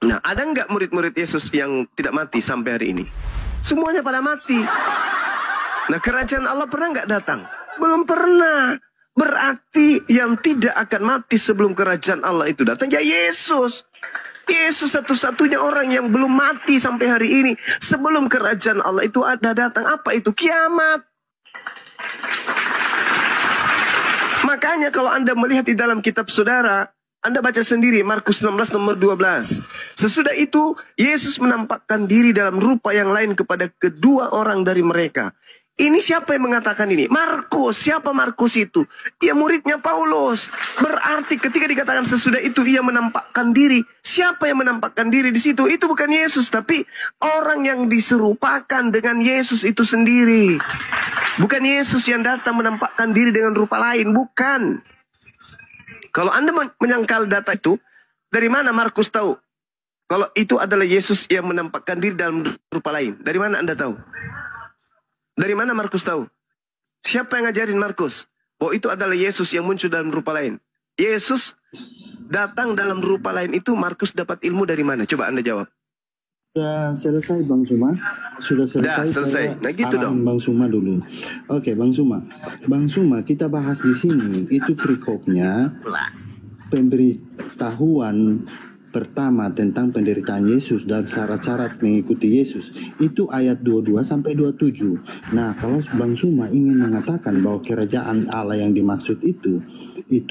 Nah, ada nggak murid-murid Yesus yang tidak mati sampai hari ini? Semuanya pada mati. Nah, kerajaan Allah pernah nggak datang? Belum pernah. Berarti yang tidak akan mati sebelum kerajaan Allah itu datang ya Yesus. Yesus satu-satunya orang yang belum mati sampai hari ini. Sebelum kerajaan Allah itu ada datang. Apa itu? Kiamat. Makanya kalau Anda melihat di dalam kitab saudara, Anda baca sendiri Markus 16 nomor 12. Sesudah itu Yesus menampakkan diri dalam rupa yang lain kepada kedua orang dari mereka. Ini siapa yang mengatakan ini? Markus. Siapa Markus itu? Dia muridnya Paulus. Berarti ketika dikatakan sesudah itu ia menampakkan diri. Siapa yang menampakkan diri di situ? Itu bukan Yesus, tapi orang yang diserupakan dengan Yesus itu sendiri. Bukan Yesus yang datang menampakkan diri dengan rupa lain. Bukan. Kalau Anda menyangkal data itu, dari mana Markus tahu? Kalau itu adalah Yesus yang menampakkan diri dalam rupa lain. Dari mana Anda tahu? Dari mana Markus tahu? Siapa yang ngajarin Markus? Bahwa itu adalah Yesus yang muncul dalam rupa lain. Yesus datang dalam rupa lain itu, Markus dapat ilmu dari mana? Coba Anda jawab. Sudah selesai Bang Suma? Sudah selesai? Selesai. Nah gitu dong. Bang Suma dulu. Oke, Bang Suma. Bang Suma, kita bahas di sini. Itu perikopnya pemberitahuan pertama tentang penderitaan Yesus dan syarat-syarat mengikuti Yesus. Itu ayat 22 sampai 27. Nah, kalau Bang Suma ingin mengatakan bahwa kerajaan Allah yang dimaksud itu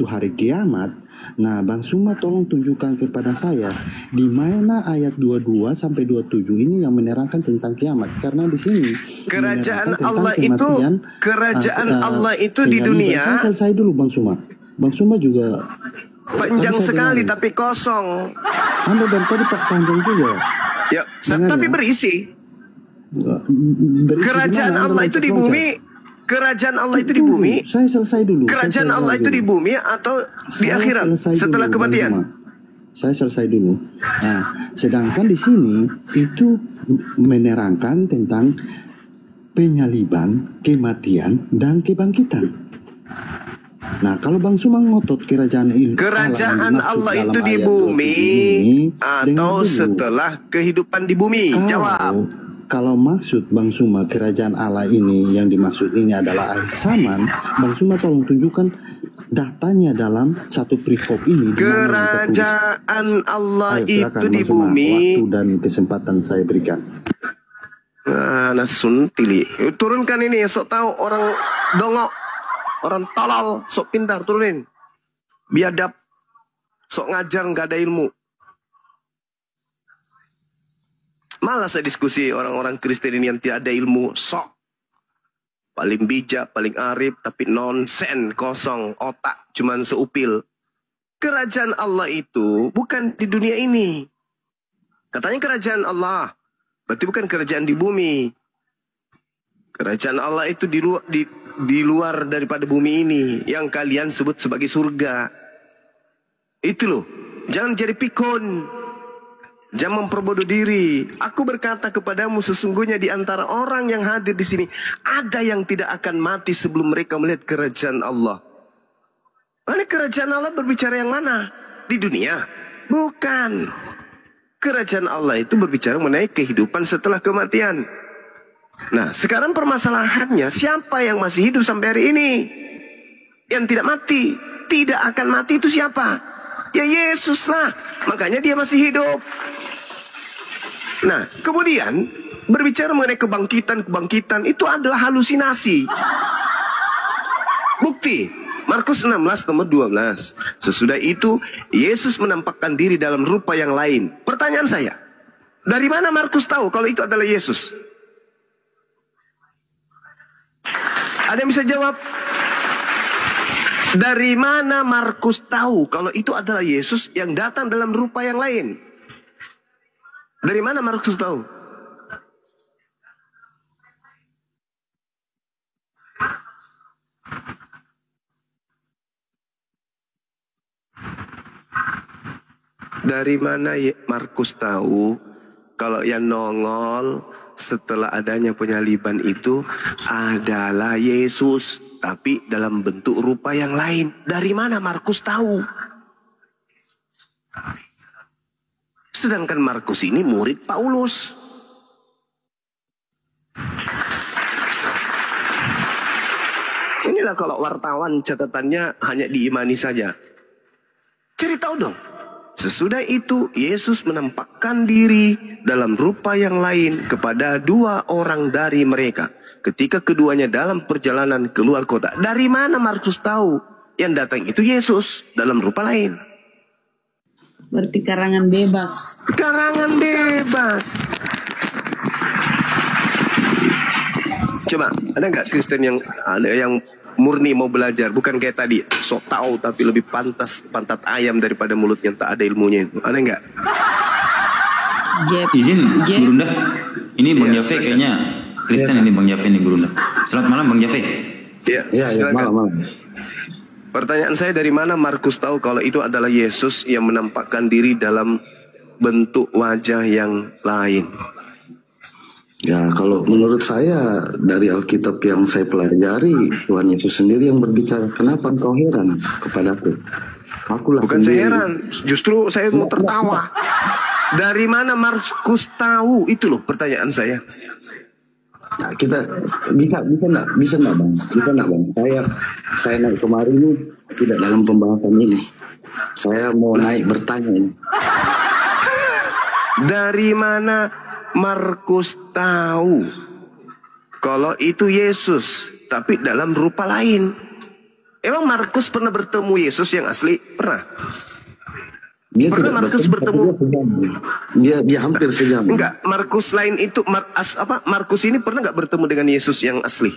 hari kiamat. Nah, Bang Suma tolong tunjukkan kepada saya di mana ayat 22 sampai 27 ini yang menerangkan tentang kiamat. Karena di sini kerajaan Allah itu Allah itu di dunia. Selesai dulu Bang Suma. Bang Suma juga panjang sekali tapi kosong. Anda dari tadi Pak panjang juga. Ya, tapi berisi. Kerajaan Allah itu di bumi. Kerajaan Allah itu di bumi. Saya selesai dulu. Kerajaan Allah itu di bumi atau di akhirat setelah kematian? Saya selesai dulu. Nah, sedangkan di sini itu menerangkan tentang penyaliban, kematian, dan kebangkitan. Nah, kalau Bang Suma ngotot kerajaan Allah itu di bumi atau setelah kehidupan di bumi? Jawab. Kalau maksud Bang Suma kerajaan Allah ini yang dimaksud ini adalah akhir zaman, Bang Suma tolong tunjukkan datanya dalam satu perikop ini. Kerajaan Allah itu di bumi. Waktu dan kesempatan saya berikan. Nasun tili. Turunkan ini, sok tahu orang dongok. Orang tolol, sok pintar, turunin. Biadab, sok ngajar, nggak ada ilmu. Malah saya diskusi orang-orang Kristen ini yang tidak ada ilmu, sok. Paling bijak, paling arif, tapi nonsen, kosong, otak, cuman seupil. Kerajaan Allah itu bukan di dunia ini. Katanya kerajaan Allah, berarti bukan kerajaan di bumi. Kerajaan Allah itu di luar daripada bumi ini yang kalian sebut sebagai surga. Itu loh. Jangan jadi pikun. Jangan memperbodoh diri. Aku berkata kepadamu sesungguhnya di antara orang yang hadir di sini ada yang tidak akan mati sebelum mereka melihat kerajaan Allah. Mana kerajaan Allah berbicara yang mana? Di dunia? Bukan. Kerajaan Allah itu berbicara mengenai kehidupan setelah kematian. Nah, sekarang permasalahannya siapa yang masih hidup sampai hari ini? Yang tidak mati, tidak akan mati itu siapa? Ya Yesus lah. Makanya dia masih hidup. Nah, kemudian berbicara mengenai kebangkitan itu adalah halusinasi. Bukti, Markus 16 nomor 12. Sesudah itu Yesus menampakkan diri dalam rupa yang lain. Pertanyaan saya, dari mana Markus tahu kalau itu adalah Yesus? Ada yang bisa jawab? Dari mana Markus tahu kalau itu adalah Yesus yang datang dalam rupa yang lain? Dari mana Markus tahu? Dari mana Markus tahu kalau yang nongol setelah adanya penyaliban itu adalah Yesus, tapi dalam bentuk rupa yang lain? Dari mana Markus tahu? Sedangkan Markus ini murid Paulus. Inilah kalau wartawan catatannya hanya diimani saja. Cari tahu dong. Sesudah itu Yesus menampakkan diri dalam rupa yang lain kepada 2 orang dari mereka. Ketika keduanya dalam perjalanan keluar kota. Dari mana Markus tahu yang datang itu Yesus dalam rupa lain? Berarti karangan bebas. Karangan bebas. Coba, ada nggak Kristen yang murni mau belajar, bukan kayak tadi sok tahu tapi lebih pantat ayam daripada mulut yang tak ada ilmunya itu? Ada nggak? Izin Gurunda, ini Bang Jafe kayaknya Kristen ini Bang Jafe ini Gurunda. Selamat malam Bang Jafe. Iya, malam. Pertanyaan saya, dari mana Markus tahu kalau itu adalah Yesus yang menampakkan diri dalam bentuk wajah yang lain? Ya, kalau menurut saya dari Alkitab yang saya pelajari, Tuhan Yesus sendiri yang berbicara. Kenapa engkau heran kepadaku? Bukan saya heran, justru saya mau tertawa. Dari mana Markus tahu? Itu loh pertanyaan saya. Nah, kita bisa enggak bang? Saya naik kemarin ini tidak dalam pembahasan ini. Saya mau naik bertanya ini. Dari mana Markus tahu kalau itu Yesus tapi dalam rupa lain? Emang Markus pernah bertemu Yesus yang asli? Pernah? Pernah Markus bertemu? Dia hampir sejam. Enggak, Markus lain itu Markus ini pernah nggak bertemu dengan Yesus yang asli?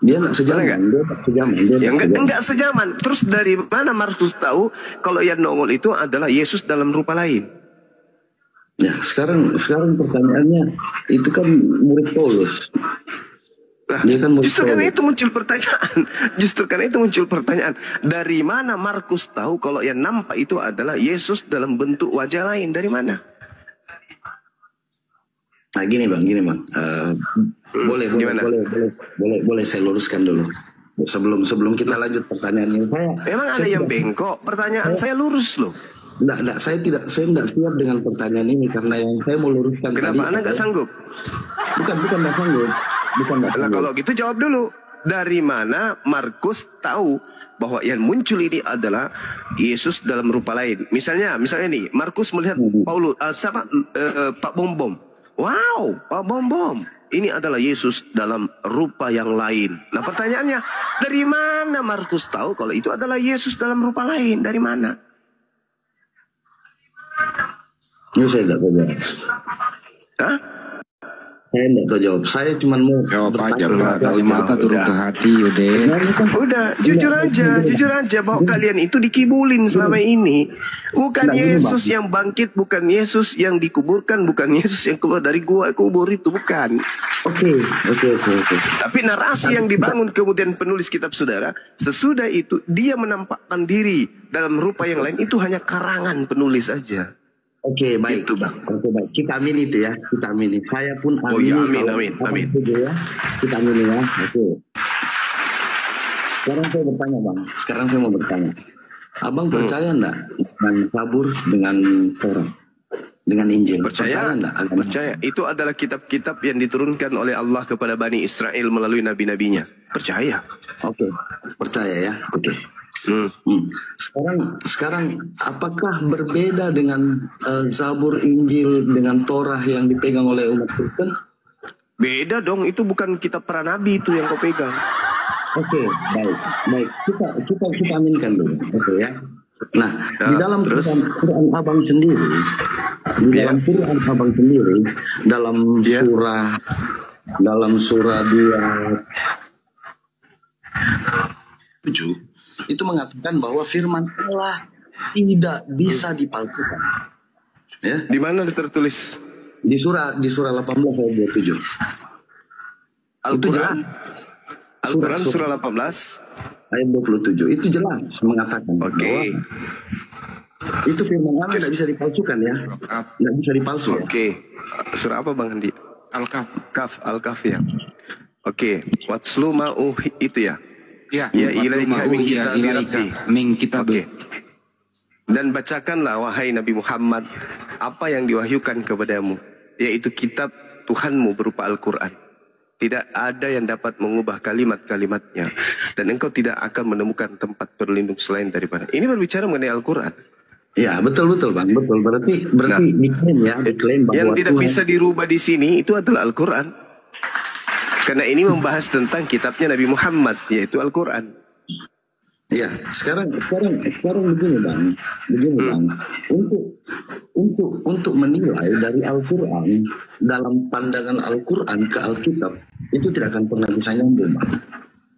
Dia nggak sejaman. Enggak sejaman. Terus dari mana Markus tahu kalau yang nongol itu adalah Yesus dalam rupa lain? Ya, sekarang pertanyaannya, itu kan murid Paulus. Dia kan murid Justru karena Paulus. itu muncul pertanyaan. Dari mana Markus tahu kalau yang nampak itu adalah Yesus dalam bentuk wajah lain? Dari mana? Nah, gini bang. Boleh saya luruskan dulu. Sebelum kita lanjut pertanyaannya. Emang ada yang bengkok? Pertanyaan saya lurus loh. Enggak, saya tidak siap dengan pertanyaan ini karena yang saya mau luruskan. Kenapa Anda nggak sanggup? Bukan nggak sanggup. Nah, kalau gitu jawab dulu. Dari mana Markus tahu bahwa yang muncul ini adalah Yesus dalam rupa lain? Misalnya nih, Markus melihat Pak Bom Bom. Wow, Pak Bom Bom. Ini adalah Yesus dalam rupa yang lain. Nah, pertanyaannya, dari mana Markus tahu kalau itu adalah Yesus dalam rupa lain? Dari mana? Ini saya tidak tahu jawab. Hah? Saya tidak tahu jawab. Saya cuma mau jawab aja lah, dari mata turun ke hati. Udah, jujur aja bahwa kalian itu dikibulin selama ini. Bukan Yesus yang bangkit, bukan Yesus yang dikuburkan, bukan Yesus yang keluar dari gua kubur itu, bukan. Oke. Tapi narasi yang dibangun kemudian penulis kitab saudara, sesudah itu dia menampakkan diri dalam rupa yang lain, itu hanya karangan penulis aja. Oke, baik. Itu, Bang. Oke, baik. Kita amin itu ya. Kita amin. Saya pun amin. Oh ya, amin. Ya. Kita amin ya. Oke. Sekarang saya mau bertanya. Abang percaya enggak dengan Zabur, dengan Torah, dengan Injil? Percaya enggak? Percaya. Itu adalah kitab-kitab yang diturunkan oleh Allah kepada Bani Israel melalui nabi-nabinya. Percaya. Oke. Percaya ya. Oke. Sekarang apakah berbeda dengan Zabur, Injil dengan Torah yang dipegang oleh umat Kristen? Beda dong, itu bukan kitab para nabi itu yang kau pegang. Oke, baik. Kita aminkan dulu, oke ya. Nah, di dalam Quran Abang sendiri, dalam surah 2:7 itu mengatakan bahwa firman Allah tidak bisa dipalsukan. Ya. Di mana tertulis? Di surah 18 ayat 27. Al-Quran surah 18 ayat 27. Itu jelas mengatakan bahwa itu firman Allah tidak bisa dipalsukan ya. Tidak bisa dipalsu. Oke. Surah apa Bang Andi? Al-Kahf ya. Oke. Watslu ma'u itu ya. Ya, ilaika min min kitab. Dan bacakanlah wahai Nabi Muhammad apa yang diwahyukan kepadamu, yaitu kitab Tuhanmu berupa Al-Quran. Tidak ada yang dapat mengubah kalimat-kalimatnya, dan engkau tidak akan menemukan tempat berlindung selain daripada. Ini berbicara mengenai Al-Quran. Ya, betul Bang, betul. Berarti diklaim bahwa yang tidak Tuhan bisa dirubah di sini itu adalah Al-Quran. Karena ini membahas tentang kitabnya Nabi Muhammad, yaitu Al-Quran. Ya, sekarang begini Bang. Untuk menilai dari Al-Quran dalam pandangan Al-Quran ke Alkitab itu tidak akan pernah bisa nyambung, Bang.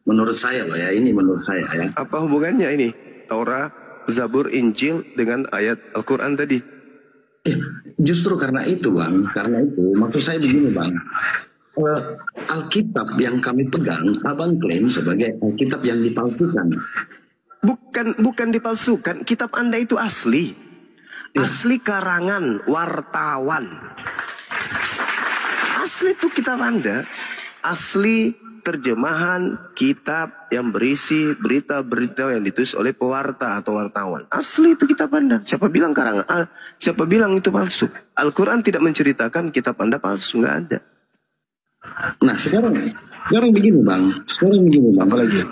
Menurut saya loh ya, ini menurut saya ya. Apa hubungannya ini Taurat, Zabur, Injil dengan ayat Al-Quran tadi? Justru karena itu Bang, maksud saya begini Bang. Alkitab yang kami pegang, Abang klaim sebagai Alkitab yang dipalsukan. Bukan dipalsukan, kitab Anda itu asli. Asli karangan wartawan. Asli itu kitab Anda. Asli terjemahan kitab yang berisi berita-berita yang ditulis oleh pewarta atau wartawan. Asli itu kitab Anda. Siapa bilang karangan? Siapa bilang itu palsu? Al-Quran tidak menceritakan kitab Anda palsu, nggak ada. Nah sekarang begini bang. Apalagi?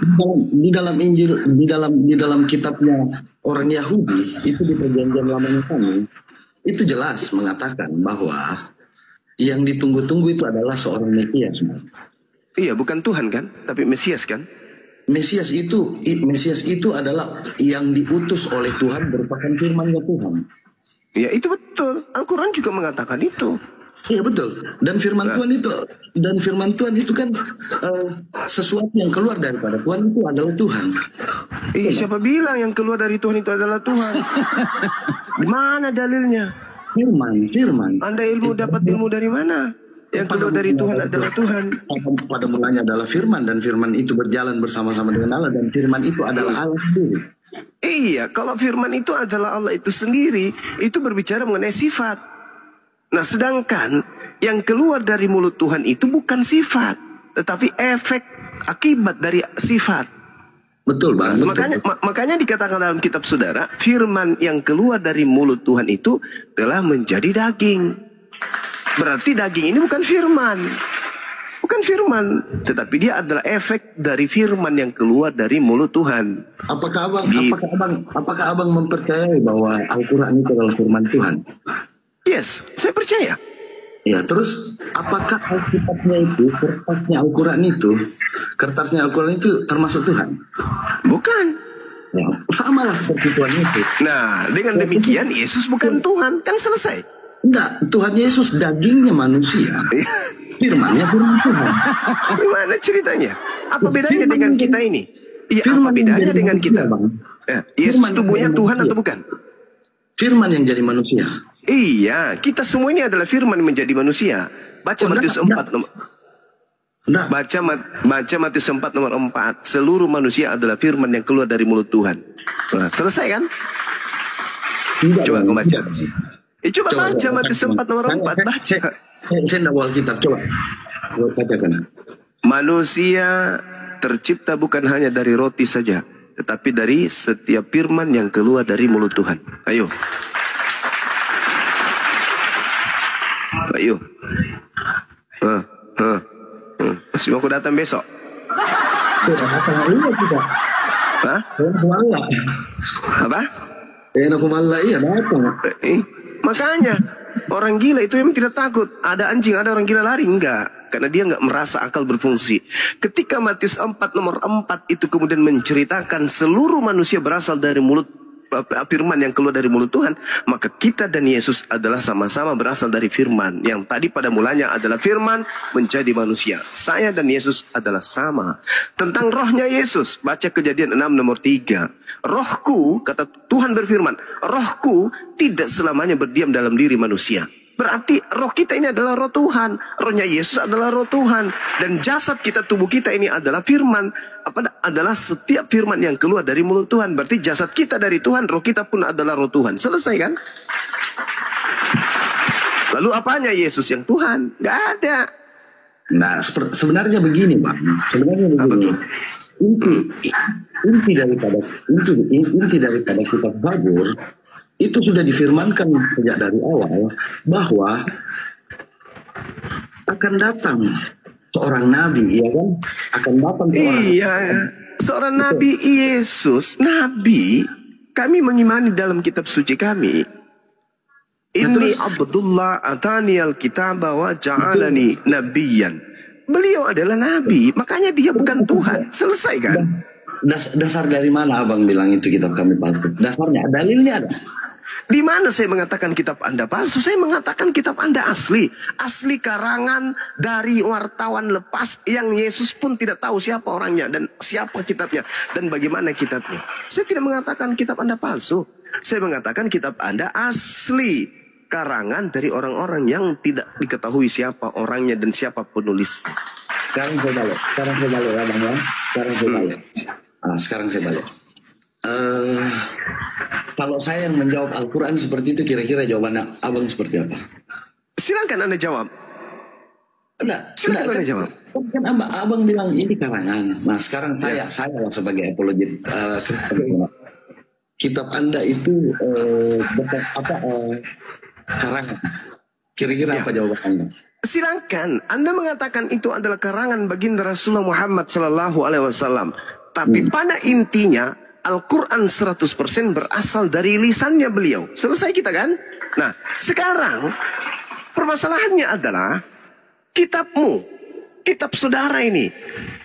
Di dalam Injil, di dalam kitabnya orang Yahudi itu di perjanjian lamanya kami itu jelas mengatakan bahwa yang ditunggu-tunggu itu adalah seorang Mesias. Iya, bukan Tuhan kan, tapi Mesias kan? Mesias itu adalah yang diutus oleh Tuhan, merupakan firman-Nya Tuhan. Ya itu betul. Al-Quran juga mengatakan itu. Iya betul. Dan firman Tuhan itu kan sesuatu yang keluar daripada Tuhan itu adalah Tuhan. Siapa bilang yang keluar dari Tuhan itu adalah Tuhan? Di mana dalilnya? Firman. Anda dapat ilmu dari mana? Yang keluar dari Tuhan adalah Tuhan. Pada mulanya adalah firman, dan firman itu berjalan bersama-sama dengan Allah, dan firman itu adalah Allah sendiri. Iya, kalau firman itu adalah Allah itu sendiri, itu berbicara mengenai sifat. Nah, sedangkan yang keluar dari mulut Tuhan itu bukan sifat, tetapi efek akibat dari sifat. Betul Bang. Makanya dikatakan dalam kitab saudara, firman yang keluar dari mulut Tuhan itu telah menjadi daging. Berarti daging ini bukan firman. Bukan firman, tetapi dia adalah efek dari firman yang keluar dari mulut Tuhan. Apakah abang mempercayai bahwa Al-Quran itu adalah firman Tuhan? Yes, saya percaya. Ya, terus apakah Alkitabnya itu, kertasnya Al-Quran itu termasuk Tuhan? Bukan. Ya, samalah seperti Tuhan Yesus. Nah, dengan demikian Yesus bukan Tuhan, kan selesai. Enggak, Tuhan Yesus dagingnya manusia. Firman-Nya firman Tuhan. Gimana ceritanya? Apa bedanya dengan kita ini? Iya, apa bedanya dengan kita? Yesus tubuhnya Tuhan atau bukan? Firman yang jadi manusia. Iya, kita semua ini adalah firman menjadi manusia. Baca Matius 4 nomor. Baca Matius 4 nomor 4. Seluruh manusia adalah firman yang keluar dari mulut Tuhan. Nah, selesai kan? Coba aku baca. Coba baca Matius 4 nomor 4. Baca. Saya tidak bawa kitab. Coba bacakan. Manusia tercipta bukan hanya dari roti saja, tetapi dari setiap firman yang keluar dari mulut Tuhan. Ayo. Masih mau aku datang besok? Hah? Apa? Makanya orang gila itu memang tidak takut. Ada anjing, ada orang gila lari, enggak. Karena dia enggak merasa akal berfungsi. Ketika Matius 4 nomor 4 itu kemudian menceritakan seluruh manusia berasal dari mulut firman yang keluar dari mulut Tuhan, maka kita dan Yesus adalah sama-sama berasal dari firman yang tadi pada mulanya adalah firman menjadi manusia. Saya dan Yesus adalah sama. Tentang rohnya Yesus, baca Kejadian 6 nomor 3. Rohku, kata Tuhan berfirman, rohku tidak selamanya berdiam dalam diri manusia. Berarti roh kita ini adalah roh Tuhan. Rohnya Yesus adalah roh Tuhan. Dan jasad kita, tubuh kita ini adalah firman. Adalah setiap firman yang keluar dari mulut Tuhan. Berarti jasad kita dari Tuhan, roh kita pun adalah roh Tuhan. Selesai kan? Lalu apanya Yesus yang Tuhan? Gak ada. Nah, sebenarnya begini Bang. Inti daripada kitab Zabur itu sudah difirmankan sejak dari awal bahwa akan datang seorang nabi, ya kan? Akan datang seorang Iya, seorang nabi Yesus, nabi. Kami mengimani dalam kitab suci kami. Inni Abdullah atani al-kitab wa ja'alani nabiyan. Beliau adalah nabi, makanya dia bukan Tuhan. Selesai kan? Dasar dari mana abang bilang itu kitab kami palsu? Dasarnya, dalilnya ada. Di mana saya mengatakan kitab Anda palsu? Saya mengatakan kitab Anda asli. Asli karangan dari wartawan lepas yang Yesus pun tidak tahu siapa orangnya dan siapa kitabnya dan bagaimana kitabnya. Saya tidak mengatakan kitab Anda palsu. Saya mengatakan kitab Anda asli karangan dari orang-orang yang tidak diketahui siapa orangnya dan siapa penulis. Sekarang saya balik ya bang ya. Sekarang saya balik. Kalau saya yang menjawab Al-Quran seperti itu, kira-kira jawabannya abang seperti apa? Silakan Anda jawab. Silakan Anda jawab. Kan abang bilang ini karangan. Nah sekarang saya sebagai apologet kitab Anda itu karangan. Kira-kira apa jawaban Anda? Silakan. Anda mengatakan itu adalah karangan baginda Rasulullah Muhammad SAW. Tapi pada intinya Al-Quran 100% berasal dari lisannya beliau. Selesai kita kan? Nah, sekarang permasalahannya adalah kitabmu, kitab saudara ini,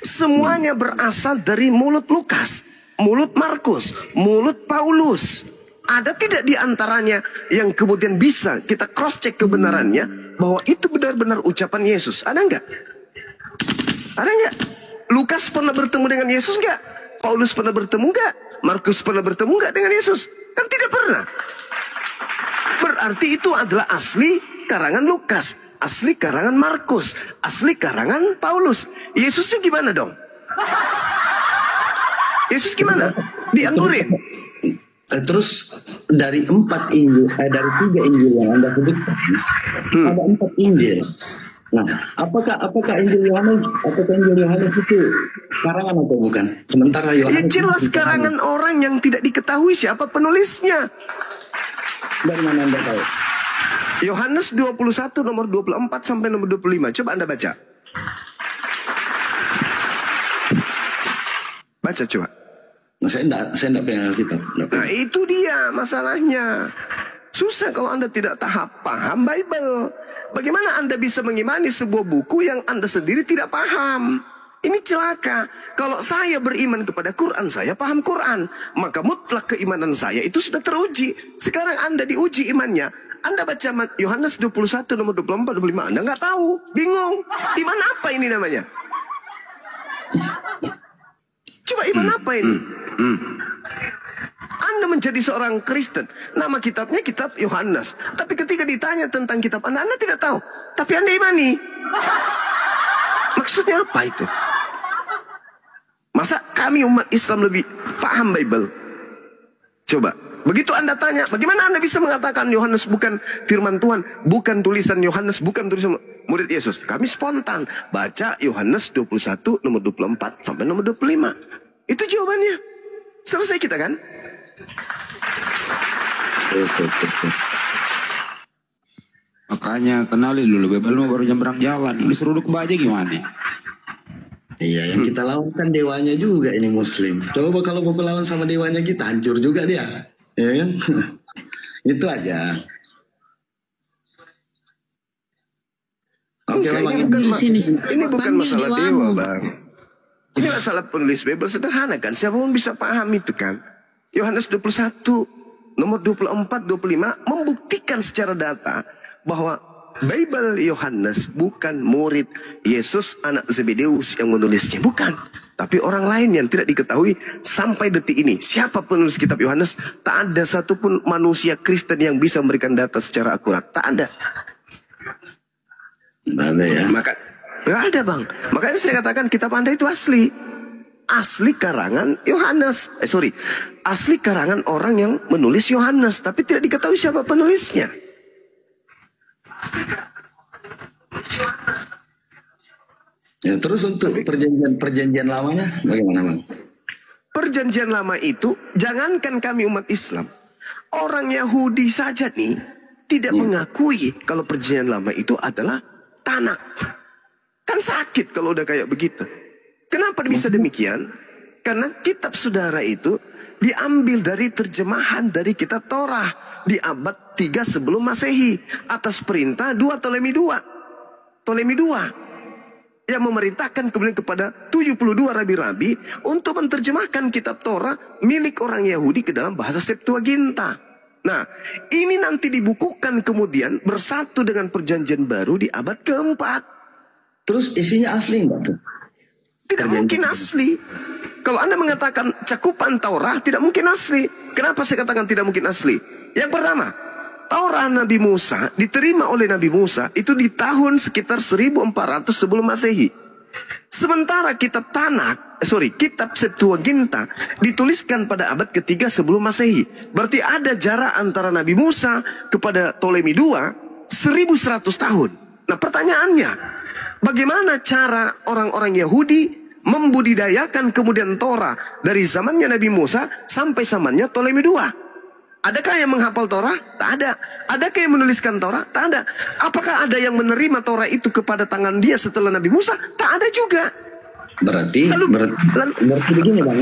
semuanya berasal dari mulut Lukas, mulut Markus, mulut Paulus. Ada tidak di antaranya yang kemudian bisa kita cross-check kebenarannya bahwa itu benar-benar ucapan Yesus? Ada enggak? Ada enggak? Lukas pernah bertemu dengan Yesus enggak? Paulus pernah bertemu enggak? Markus pernah bertemu enggak dengan Yesus? Kan tidak pernah. Berarti itu adalah asli karangan Lukas, asli karangan Markus, asli karangan Paulus. Yesusnya gimana dong? Yesus gimana? Dianggurin. Terus dari 4 Injil, dari 3 Injil yang Anda sebutkan, ada 4 Injil. Nah, apakah Injil Yohanes itu karangan atau bukan? Sementara Yohanes jelas karangan orang yang tidak diketahui siapa penulisnya. Dari mana Anda tahu? Yohanes 21 nomor 24 sampai nomor 25. Coba Anda baca. Baca coba. Nah, saya enggak punya kitab. Nah, itu dia masalahnya. Susah kalau Anda tidak paham Bible. Bagaimana Anda bisa mengimani sebuah buku yang Anda sendiri tidak paham? Ini celaka. Kalau saya beriman kepada Quran, saya paham Quran, maka mutlak keimanan saya itu sudah teruji. Sekarang Anda diuji imannya. Anda baca Yohanes 21 nomor 24 25, Anda nggak tahu, bingung. Iman apa ini namanya? Coba iman apa ini? Anda menjadi seorang Kristen, nama kitabnya kitab Yohanes. Tapi ketika ditanya tentang kitab Anda tidak tahu. Tapi Anda imani. Maksudnya apa itu? Masa kami umat Islam lebih paham Bible? Coba. Begitu Anda tanya, bagaimana Anda bisa mengatakan Yohanes bukan firman Tuhan, bukan tulisan Yohanes, bukan tulisan murid Yesus? Kami spontan baca Yohanes 21 nomor 24 sampai nomor 25. Itu jawabannya. Selesai kita kan? Makanya kenali dulu Bible baru nyebrang jalan. Diseruduk baja gimana? Iya, yang kita lawan kan dewanya juga ini Muslim. Coba kalau mau lawan sama dewanya kita, hancur juga dia. Ya kan? Itu aja. Oke, ini bukan masalah dewa, Bang. Ini masalah penulis Bible sederhana kan. Siapapun bisa paham itu kan. Yohanes 21 nomor 24 25 membuktikan secara data bahwa Bible Yohanes bukan murid Yesus anak Zebedeus yang menulisnya, bukan. Tapi orang lain yang tidak diketahui sampai detik ini. Siapa penulis kitab Yohanes? Tak ada satupun manusia Kristen yang bisa memberikan data secara akurat. Tak ada. Tidak ada ya. Nggak ada, Bang. Makanya saya katakan kitab Anda itu asli. Asli karangan Yohanes. Asli karangan orang yang menulis Yohanes. Tapi tidak diketahui siapa penulisnya. Ya, terus untuk perjanjian lamanya bagaimana, Bang? Perjanjian lama itu jangankan kami umat Islam, Orang Yahudi saja nih tidak mengakui kalau perjanjian lama itu adalah Tanakh. Kan sakit kalau udah kayak begitu. Kenapa bisa demikian? Karena kitab saudara itu diambil dari terjemahan dari kitab Torah di abad 3 sebelum Masehi atas perintah Ptolemy II yang memerintahkan kemudian kepada 72 rabi-rabi untuk menerjemahkan kitab Torah milik orang Yahudi ke dalam bahasa Septuaginta. Nah, ini nanti dibukukan kemudian bersatu dengan perjanjian baru di abad keempat. Terus isinya asli enggak tuh? Tidak mungkin asli. Kalau Anda mengatakan cakupan Taurat tidak mungkin asli. Kenapa saya katakan tidak mungkin asli? Yang pertama, Taurat Nabi Musa diterima oleh Nabi Musa itu di tahun sekitar 1400 sebelum Masehi. Sementara kitab kitab Septuaginta dituliskan pada abad ketiga sebelum Masehi. Berarti ada jarak antara Nabi Musa kepada Ptolemy II 1100 tahun. Nah, pertanyaannya, bagaimana cara orang-orang Yahudi membudidayakan kemudian Torah dari zamannya Nabi Musa sampai zamannya Ptolemy II? Adakah yang menghafal Torah? Tak ada. Adakah yang menuliskan Torah? Tak ada. Apakah ada yang menerima Torah itu kepada tangan dia setelah Nabi Musa? Tak ada juga. Berarti begini bang.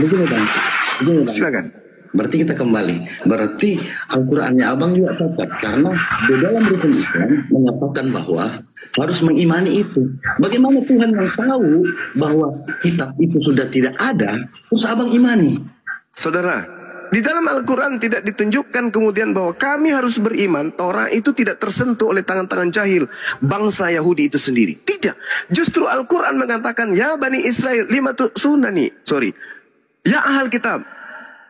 Silakan. Berarti kita kembali. Berarti Al-Qur'annya abang juga cacat. Karena di dalam rukun Islam menyatakan bahwa harus mengimani itu. Bagaimana Tuhan yang tahu bahwa kitab itu sudah tidak ada, terus abang imani? Saudara, di dalam Al-Quran tidak ditunjukkan kemudian bahwa kami harus beriman Torah itu tidak tersentuh oleh tangan-tangan jahil bangsa Yahudi itu sendiri. Tidak. Justru Al-Quran mengatakan, ya Bani Israel, ya ahal kitab,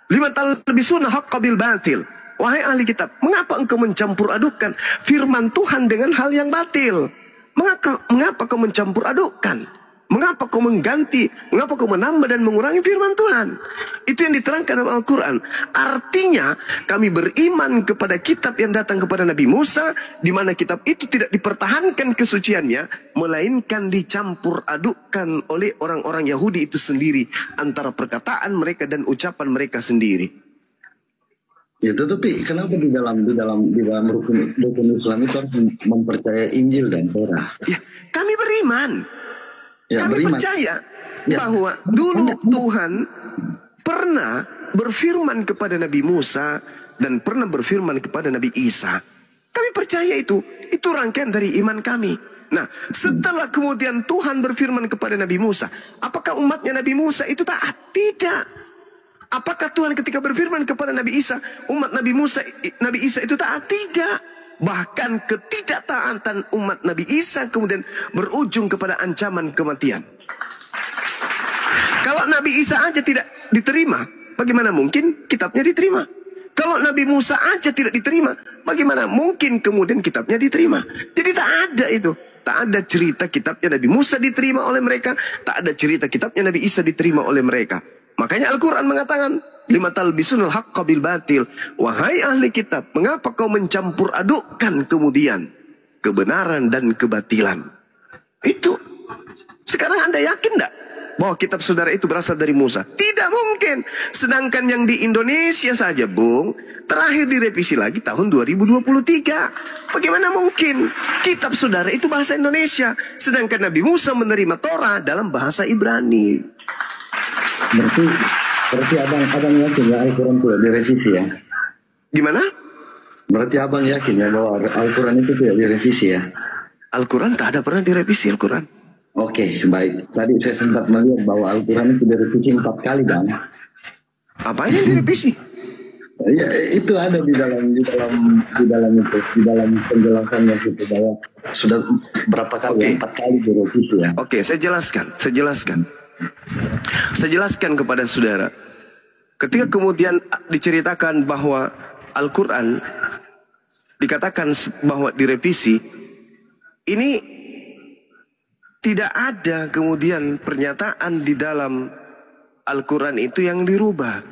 lima talbisuna haqqa bil batil. Wahai ahli kitab, mengapa engkau mencampur adukan firman Tuhan dengan hal yang batil? Mengapa kau mencampur adukan? Mengapa kau mengganti? Mengapa kau menambah dan mengurangi firman Tuhan? Itu yang diterangkan dalam Al-Quran. Artinya kami beriman kepada kitab yang datang kepada Nabi Musa, di mana kitab itu tidak dipertahankan kesuciannya, melainkan dicampur adukkan oleh orang-orang Yahudi itu sendiri antara perkataan mereka dan ucapan mereka sendiri. Ya, tetapi kenapa di dalam rukun Islam itu harus mempercayai Injil dan Torah? Ya, kami beriman. Ya, kami beriman. percaya bahwa dulu Tuhan pernah berfirman kepada Nabi Musa dan pernah berfirman kepada Nabi Isa. Kami percaya itu rangkaian dari iman kami. Nah, setelah kemudian Tuhan berfirman kepada Nabi Musa, apakah umatnya Nabi Musa itu taat? Tidak. Apakah Tuhan ketika berfirman kepada Nabi Isa, umat Nabi Isa itu taat? Tidak. Bahkan ketidaktaatan umat Nabi Isa kemudian berujung kepada ancaman kematian. Kalau Nabi Isa aja tidak diterima, bagaimana mungkin kitabnya diterima? Kalau Nabi Musa aja tidak diterima, bagaimana mungkin kemudian kitabnya diterima? Jadi tak ada itu. Tak ada cerita kitabnya Nabi Musa diterima oleh mereka. Tak ada cerita kitabnya Nabi Isa diterima oleh mereka. Makanya Al-Quran mengatakan, lima talbisunul haqqa bil batil. Wahai ahli kitab, mengapa kau mencampur adukkan kemudian kebenaran dan kebatilan? Itu. Sekarang Anda yakin enggak bahwa kitab saudara itu berasal dari Musa? Tidak mungkin. Sedangkan yang di Indonesia saja, Bung, terakhir direvisi lagi tahun 2023. Bagaimana mungkin kitab saudara itu bahasa Indonesia, sedangkan Nabi Musa menerima Torah dalam bahasa Ibrani? Berarti abang yakin ya Al-Quran tidak direvisi ya? Gimana? Berarti abang yakin ya bahwa Al-Quran itu tidak direvisi ya? Al-Quran tak ada pernah direvisi Al-Quran. Oke, baik. Tadi saya sempat melihat bahwa Al-Quran itu direvisi 4 kali, Bang. Apanya yang direvisi? Ya, itu ada di dalam penjelasannya itu bahwa sudah berapa kali? 4 kali direvisi ya. Oke, saya jelaskan kepada saudara. Ketika kemudian diceritakan bahwa Al-Quran dikatakan bahwa direvisi, ini tidak ada kemudian pernyataan di dalam Al-Quran itu yang dirubah.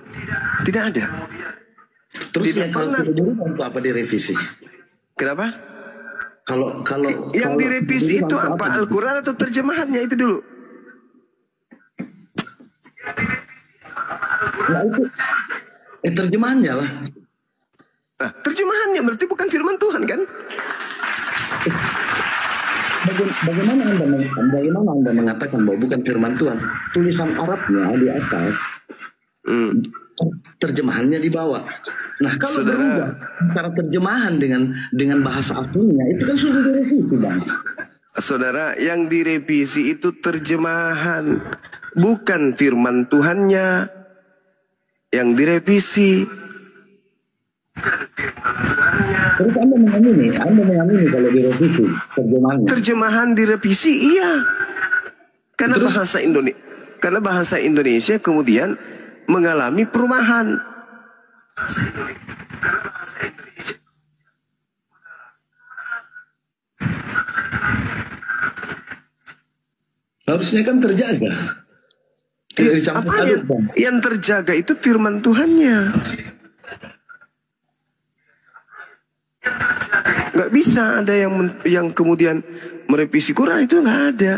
Tidak ada. Terus yang kalau dirubah itu apa direvisi? Kenapa? Kalau yang direvisi itu apa? Al-Quran atau terjemahannya itu dulu? Nah itu terjemahannya lah. Nah, terjemahannya berarti bukan firman Tuhan kan? Bagaimana Anda mengatakan bahwa bukan firman Tuhan? Tulisan Arabnya di atas, terjemahannya di bawah. Nah, kalau berubah cara terjemahan dengan bahasa aslinya, itu kan sudah direvisi, Bang. Saudara, yang direvisi itu terjemahan, bukan firman Tuhannya yang direvisi. Terus Anda mengamini kalau direvisi terjemahannya? Terjemahan direvisi, iya. Karena bahasa Indonesia kemudian mengalami perubahan. Harusnya kan terjaga. Yang terjaga itu firman Tuhannya. Nggak bisa ada yang kemudian merevisi Quran, itu nggak ada.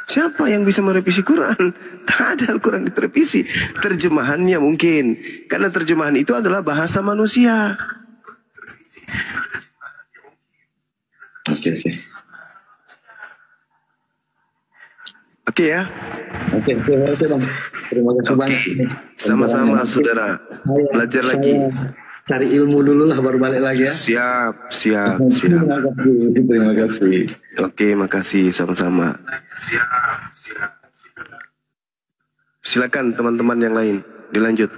Siapa yang bisa merevisi Quran? Tak ada Al-Quran direvisi. Terjemahannya mungkin, karena terjemahan itu adalah bahasa manusia. Oke ya. Oke, Bang. Terima kasih banyak. Sama-sama, saudara. Belajar lagi. Cari ilmu dulu lah, baru balik lagi ya. Siap. Terima kasih. Oke, makasih, sama-sama. Silakan teman-teman yang lain, dilanjut.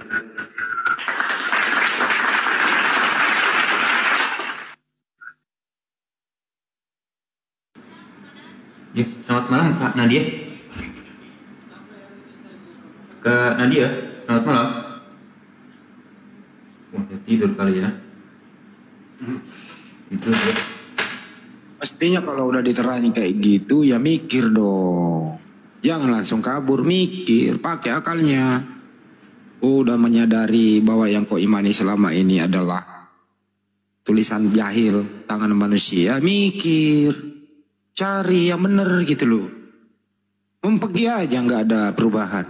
Ya, selamat malam Kak Nadia. Kak Nadia, selamat malam. Wah, dia tidur kali ya. Tidur ya. Pastinya kalau udah diterani kayak gitu ya mikir dong. Jangan langsung kabur, mikir, pakai akalnya. Udah menyadari bahwa yang kau imani selama ini adalah tulisan jahil tangan manusia, mikir, cari yang bener gitu loh. Pergi aja nggak ada perubahan.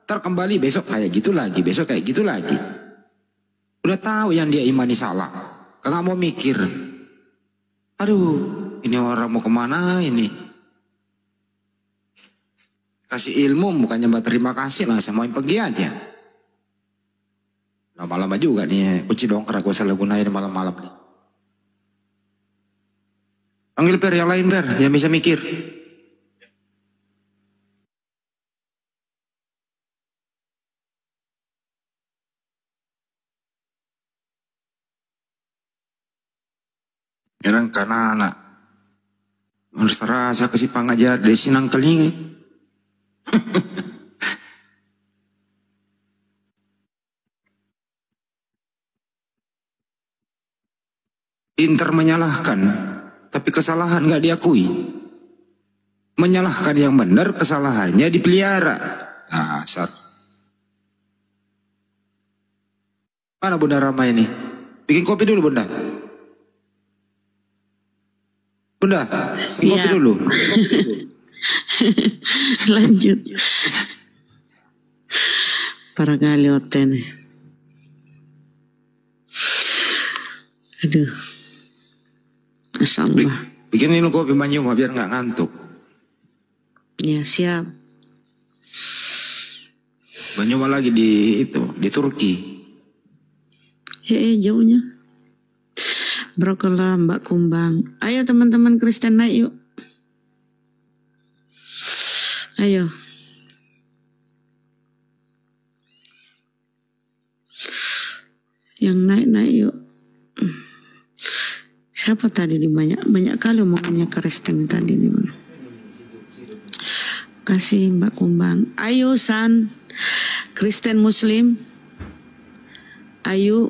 Ntar kembali besok kayak gitu lagi, besok kayak gitu lagi. Udah tahu yang dia imani salah, nggak mau mikir. Aduh, ini orang mau kemana ini? Kasih ilmu bukannya berterima kasih lah, sama yang pergi aja. Lama-lama juga nih, kunci dongkrak gue salah gunain malam-malam nih. Panggil Per yang lain Per, yang bisa mikir. Orang karena anak merasa kasih pangajar dari sinang kelingi. Pintar menyalahkan, tapi kesalahan nggak diakui. Menyalahkan yang benar, kesalahannya dipelihara. Dasar. Mana Bunda Rama ini? Bikin kopi dulu Bunda. Bunda, kopi dulu. Lanjut. Para kali oten. Aduh. Masyaallah. Bikinin kopi banyu biar nggak ngantuk. Ya siap. Banyu lagi di Turki. Jauhnya. Brokola Mbak Kumbang. Ayo teman-teman Kristen naik yuk. Ayo. Yang naik yuk. Siapa tadi di banyak kali omongannya Kristen tadi di mana? Kasih Mbak Kumbang. Ayo San. Kristen Muslim. Ayo.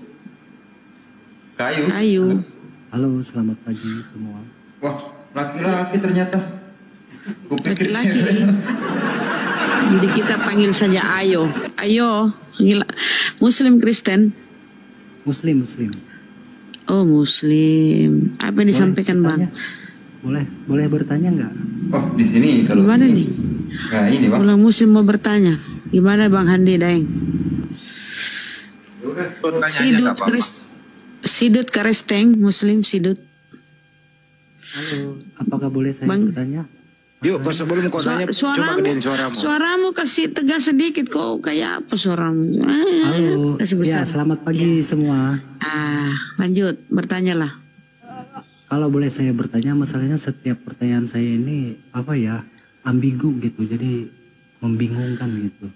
Ayo. Halo, selamat pagi semua. Wah, laki-laki ternyata. Laki-laki. Jadi kita panggil saja Ayo. Ayo. Muslim Kristen. Muslim. Oh Muslim. Apa yang disampaikan Bang? Boleh bertanya nggak? Oh, di sini kalau. Gimana nih? Nah, ini Bang. Ulang Muslim mau bertanya. Gimana Bang Handi Daeng? Sidut Karesteng, Muslim Sidut. Halo, apakah boleh saya Bang. bertanya? Yuk, sebelum kau tanya, coba gedein suaramu. Suaramu kasih tegas sedikit kok, kayak apa suaramu? Halo, Kasih ya besar. selamat pagi semua. Lanjut, bertanyalah. Kalau boleh saya bertanya, masalahnya setiap pertanyaan saya ini apa ya, ambigu gitu, jadi membingungkan gitu.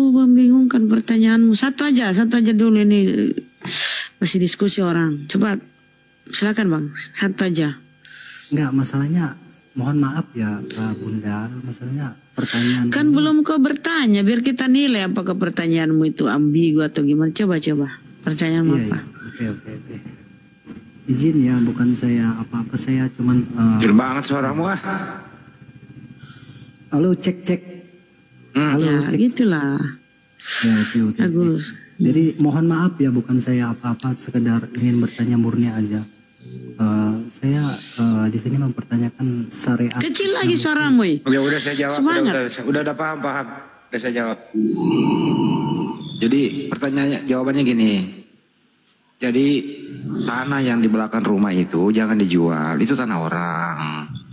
Membingungkan pertanyaanmu. Satu aja dulu ini masih diskusi orang. Coba, silakan bang, satu aja. Enggak, masalahnya mohon maaf ya Bunda, masalahnya pertanyaan Kan ini- belum kau bertanya, biar kita nilai apakah pertanyaanmu itu ambigu atau gimana. Coba, pertanyaanmu Iya, apa? iya. Oke. Izin ya, bukan saya apa-apa, saya cuman Kecil banget suaramu ah. halo, cek. Halo, Ya, gitulah. ya, oke. Bagus. Jadi mohon maaf ya, bukan saya apa-apa, sekedar ingin bertanya murni aja. Saya di sini mempertanyakan syariat. Kecil lagi suaramu. Udah saya jawab. Semangat. Udah paham. Udah saya jawab. Jadi pertanyaannya, jawabannya gini. Jadi tanah yang di belakang rumah itu jangan dijual, itu tanah orang.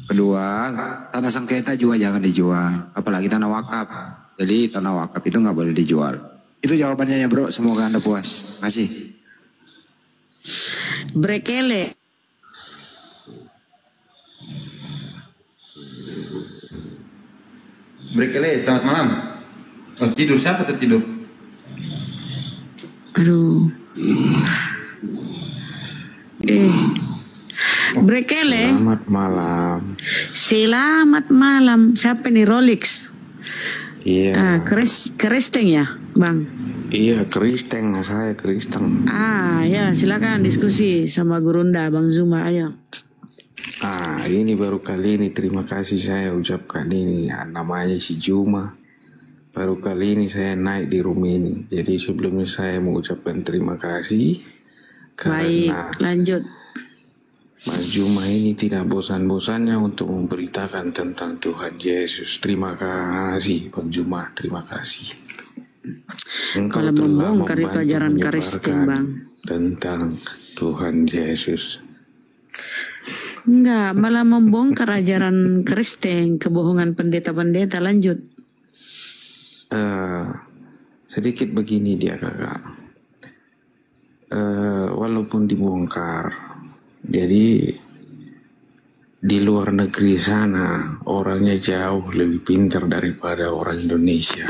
Kedua, tanah sengketa juga jangan dijual, apalagi tanah wakaf. Jadi tanah wakaf itu nggak boleh dijual. Itu jawabannya ya bro, semoga Anda puas. Makasih. Brekele. Brekele, selamat malam. Oh, tidur siapa tertidur? Aduh. Brekele. Selamat malam. Selamat malam. Siapa nih, Rolex? Iya. Keresteng ya, Bang? Iya, Kristen, saya Kristen. Ya, silakan diskusi sama Gurunda, Bang Zuma, ayo. Ini baru kali ini terima kasih saya ucapkan ini. Namanya si Juma. Baru kali ini saya naik di room ini. Jadi sebelumnya saya mau ucapkan terima kasih. Baik, Karena lanjut. Mas Juma ini tidak bosan-bosannya untuk memberitakan tentang Tuhan Yesus. Terima kasih Bang Juma, terima kasih. Engkau Kalau telah membongkar itu membantu ajaran Kristen, menyebarkan Bang. tentang Tuhan Yesus. Enggak, malah membongkar ajaran Kristen, kebohongan pendeta-pendeta. Lanjut. Sedikit begini dia kakak. Walaupun dibongkar, jadi di luar negeri sana orangnya jauh lebih pintar daripada orang Indonesia.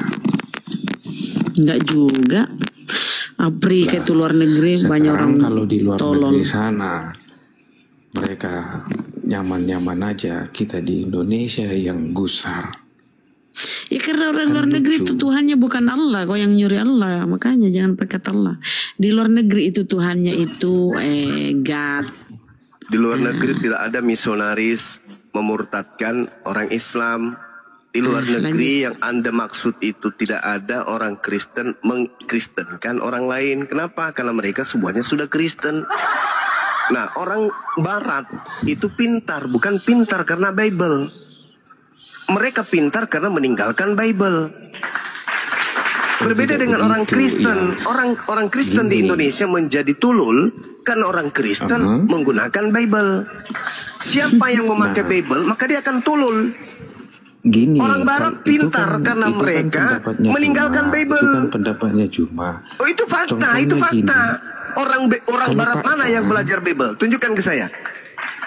Enggak juga. Afrika itu luar negeri banyak orang Sekarang kalau di luar tolol. negeri sana mereka nyaman-nyaman aja, kita di Indonesia yang gusar. Ya karena orang Kan luar negeri lucu. itu Tuhannya bukan Allah, kau yang nyuri Allah, makanya jangan pakai kata Allah. Di luar negeri itu Tuhannya itu God. Di luar negeri tidak ada misionaris memurtadkan orang Islam. Di luar negeri yang Anda maksud itu tidak ada orang Kristen mengkristenkan orang lain. Kenapa? Karena mereka semuanya sudah Kristen. Nah, orang Barat itu pintar, bukan pintar karena Bible. Mereka pintar karena meninggalkan Bible. Berbeda tidak dengan orang begitu, Kristen. ya. Orang Kristen di Gini. Indonesia menjadi tulul karena orang Kristen menggunakan Bible. Siapa yang memakai Bible, maka dia akan tulul. Gini, Orang Barat pintar karena itu mereka pendapatnya meninggalkan Juma. Bible. Itu kan pendapatnya Juma. Oh, itu fakta, Contohnya itu fakta. gini. Orang Kalau Barat fakta, mana yang belajar Bible? Tunjukkan ke saya.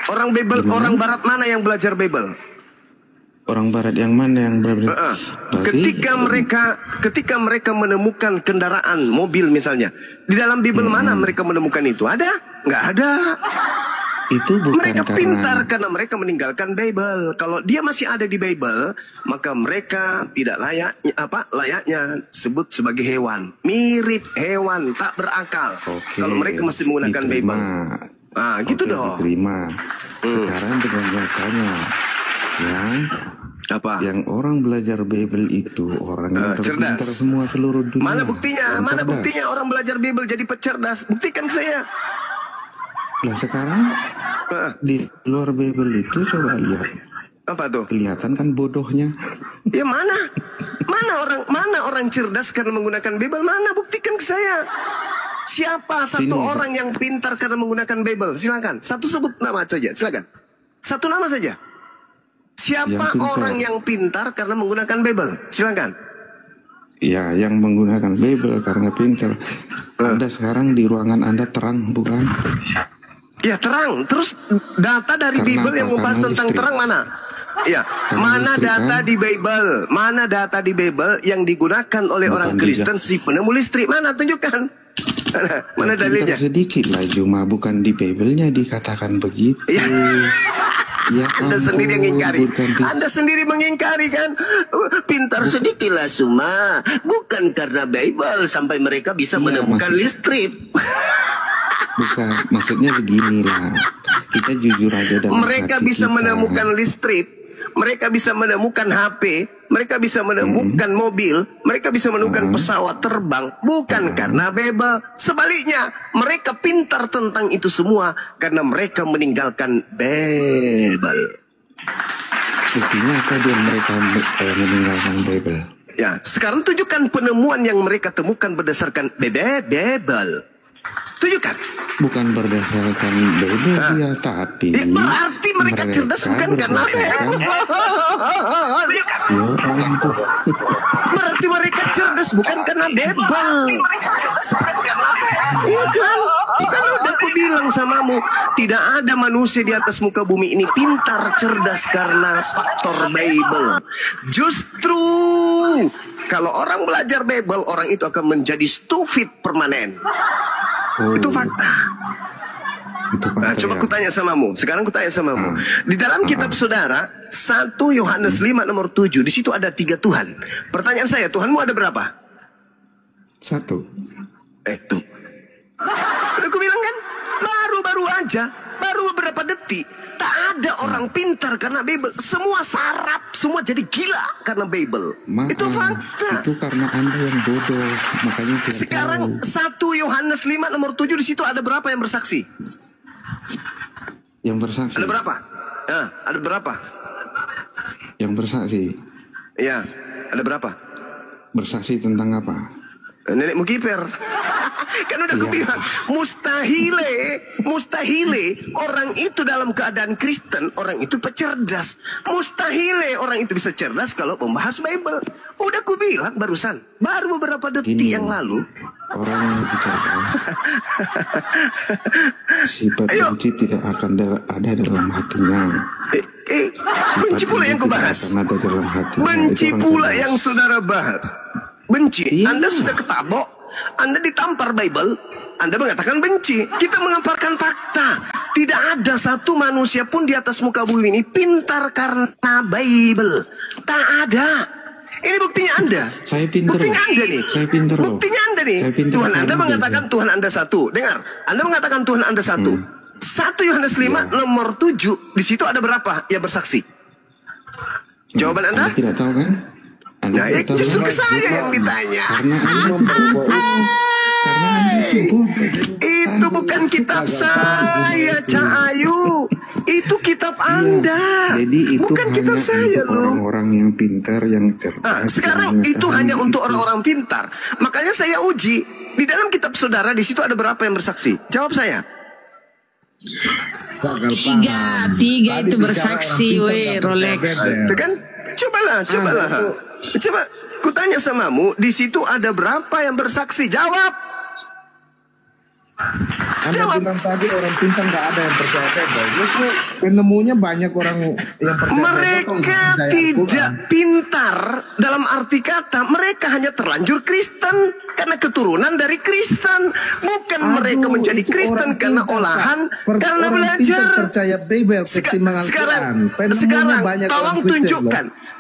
Orang Barat mana yang belajar Bible? Orang Barat yang mana yang berarti? Ketika mereka menemukan kendaraan mobil misalnya, di dalam Bible mana mereka menemukan itu? Ada? Nggak ada. Itu bukan Mereka karena pintar karena mereka meninggalkan Bible. Kalau dia masih ada di Bible, maka mereka tidak layaknya sebut sebagai hewan, mirip hewan, tak berakal. Oke, Kalau mereka masih menggunakan diterima. Bible. Ah, gitu Oke, dong. diterima. Sekarang dengan nyatanya, ya, Apa? yang orang belajar Bible itu orang yang terpintar cerdas. semua seluruh dunia. Mana buktinya? Yang Mana cerdas. buktinya orang belajar Bible jadi cerdas? Buktikan ke saya. Lah sekarang Ah, di luar Bible itu coba lihat, apa tuh? kelihatan kan bodohnya. Ya mana? Mana orang cerdas karena menggunakan Bible? Mana? Buktikan ke saya. Siapa satu orang yang pintar karena menggunakan Bible? Silakan. Satu sebut nama saja. Silakan. Satu nama saja. Siapa orang yang pintar karena menggunakan Bible? Silakan. Ya, yang menggunakan Bible karena pintar. Anda sekarang di ruangan Anda terang, bukan? Ya, terang. Terus data dari Bible yang membahas tentang terang mana? Ya, mana data di Bible? Mana data di Bible yang digunakan oleh orang Kristen si penemu listrik? Mana? Tunjukkan. Mana dalilnya? Sedikit lah, cuma bukan di Bible-nya dikatakan begitu. Ya, Anda sendiri yang ingkari. Anda sendiri mengingkari kan? Pintar sedikitlah Suma. Bukan karena Bible sampai mereka bisa menemukan listrik. Bukan, maksudnya beginilah. Kita jujur aja dalam mereka bisa menemukan listrik. Mereka bisa menemukan HP, mereka bisa menemukan mobil, mereka bisa menemukan pesawat terbang, bukan karena Bible. Sebaliknya, mereka pintar tentang itu semua karena mereka meninggalkan Bible. Buktinya apa dia mereka meninggalkan Bible? Ya, sekarang tunjukkan penemuan yang mereka temukan berdasarkan Bible. Tunjukkan. Bukan berdasarkan Bible dia, tapi berarti mereka cerdas bukan karena Bible. Berarti mereka cerdas bukan karena Bible. Iya kan? Kan udah aku bilang samamu, tidak ada manusia di atas muka bumi ini pintar cerdas karena faktor Bible. Justru kalau orang belajar Bible, orang itu akan menjadi stupid permanen. Itu fakta. Nah, coba aku tanya samamu. Sekarang aku tanya samamu. Di dalam kitab saudara 1 Yohanes 5 nomor 7, di situ ada 3 Tuhan. Pertanyaan saya, Tuhanmu ada berapa? 1. Tuh. Udah aku bilang kan? Baru aja, baru beberapa detik. Tak ada orang pintar karena Bible. Semua sarap, semua jadi gila karena Bible. Itu fakta. Itu karena Anda yang bodoh, makanya tidak sekarang tahu. 1 Yohanes 5 nomor 7 di situ ada berapa yang bersaksi? Yang bersaksi. Ada berapa? Ada berapa? Yang bersaksi. Ya, ada berapa? Bersaksi tentang apa? Nenekmu kiper. Kan udah aku bilang, mustahile orang itu dalam keadaan Kristen, orang itu pecerdas. Mustahile orang itu bisa cerdas kalau membahas Bible. Udah aku bilang barusan, baru beberapa detik yang lalu. Orang yang cerdas, sifat benci tidak akan ada dalam hatinya. Benci pula yang ku bahas. Benci pula yang saudara bahas. Benci, Anda sudah ketabok, Anda ditampar Bible, Anda mengatakan benci. Kita mengaparkan fakta. Tidak ada satu manusia pun di atas muka bumi ini pintar karena Bible. Tak ada. Ini buktinya Anda. Saya pintar. Buktinya Anda nih. Saya pintar. Buktinya Anda nih. Tuhan Anda mengatakan Tuhan Anda satu. Dengar, Anda mengatakan Tuhan Anda satu. 1 Yohanes 5 nomor 7, di situ ada berapa yang bersaksi? Jawaban Anda? Anda tidak tahu kan? Nah, justru ke saya yang ditanya. Karena itu bukan kitab saya, Cahayu. Itu kitab Anda. Jadi itu bukan kitab saya, loh. Orang-orang yang pintar, yang cerdas. Sekarang itu hanya untuk orang-orang pintar. Makanya saya uji di dalam kitab saudara, di situ ada berapa yang bersaksi? Jawab saya. 3 itu bersaksi, weh, Rolex. Itu kan? Cobalah. Coba, kutanya samamu, di situ ada berapa yang bersaksi? Jawab. Anda bilang tadi orang pintar nggak ada yang percaya Bible. Justru penemunya banyak orang yang percaya mereka tidak pintar dalam arti kata. Mereka hanya terlanjur Kristen karena keturunan dari Kristen. Bukan mereka menjadi Kristen karena olahan, karena belajar. Percaya Bible ketimbang Sekarang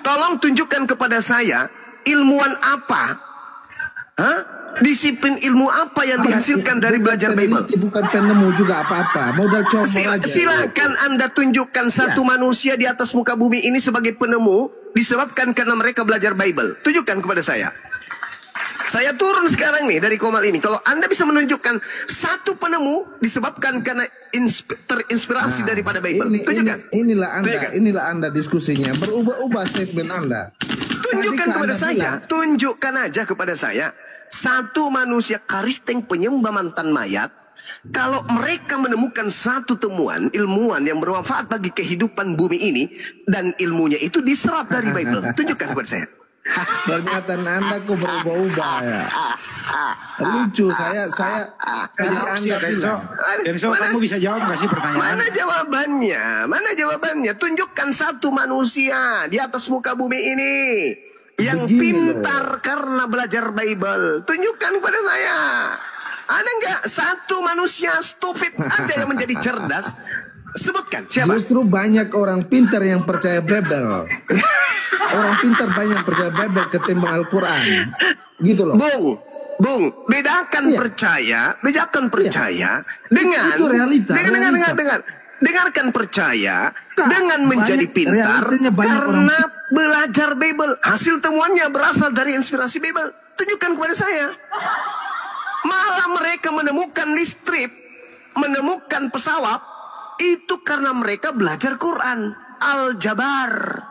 tolong tunjukkan kepada saya ilmuwan apa, disiplin ilmu apa yang dihasilkan dari belajar Bible. Bukan penemu juga apa-apa, modal comor aja. Silakan Anda tunjukkan satu manusia di atas muka bumi ini sebagai penemu disebabkan karena mereka belajar Bible. Tunjukkan kepada saya. Saya turun sekarang nih dari Komal ini. Kalau Anda bisa menunjukkan satu penemu disebabkan karena terinspirasi daripada Bible. Tunjukkan. Inilah Anda diskusinya. Berubah-ubah statement Anda. Tunjukkan kepada saya. Tunjukkan aja kepada saya. satu manusia Kristen penyembah mantan mayat, kalau mereka menemukan satu temuan ilmuwan yang bermanfaat bagi kehidupan bumi ini, dan ilmunya itu diserap dari Bible, tunjukkan kepada saya. Pernyataan Anda kok berubah-ubah ya. Lucu, saya dianggap Denso, kamu bisa jawab nggak sih pertanyaan? Mana jawabannya? Tunjukkan satu manusia di atas muka bumi ini yang pintar karena belajar Bible. Tunjukkan kepada saya. Ada nggak satu manusia stupid aja yang menjadi cerdas? Sebutkan siapa? Justru banyak orang pintar yang percaya Bible. Orang pintar banyak percaya Bible ketimbang Al-Quran. Gitu loh. Bung, bedakan percaya dengan itu realita. dengarkan percaya dengan menjadi pintar karena belajar Bible. Hasil temuannya berasal dari inspirasi Bible. Tunjukkan kepada saya. Malah mereka menemukan listrik, menemukan pesawat, itu karena mereka belajar Quran, Al-Jabar.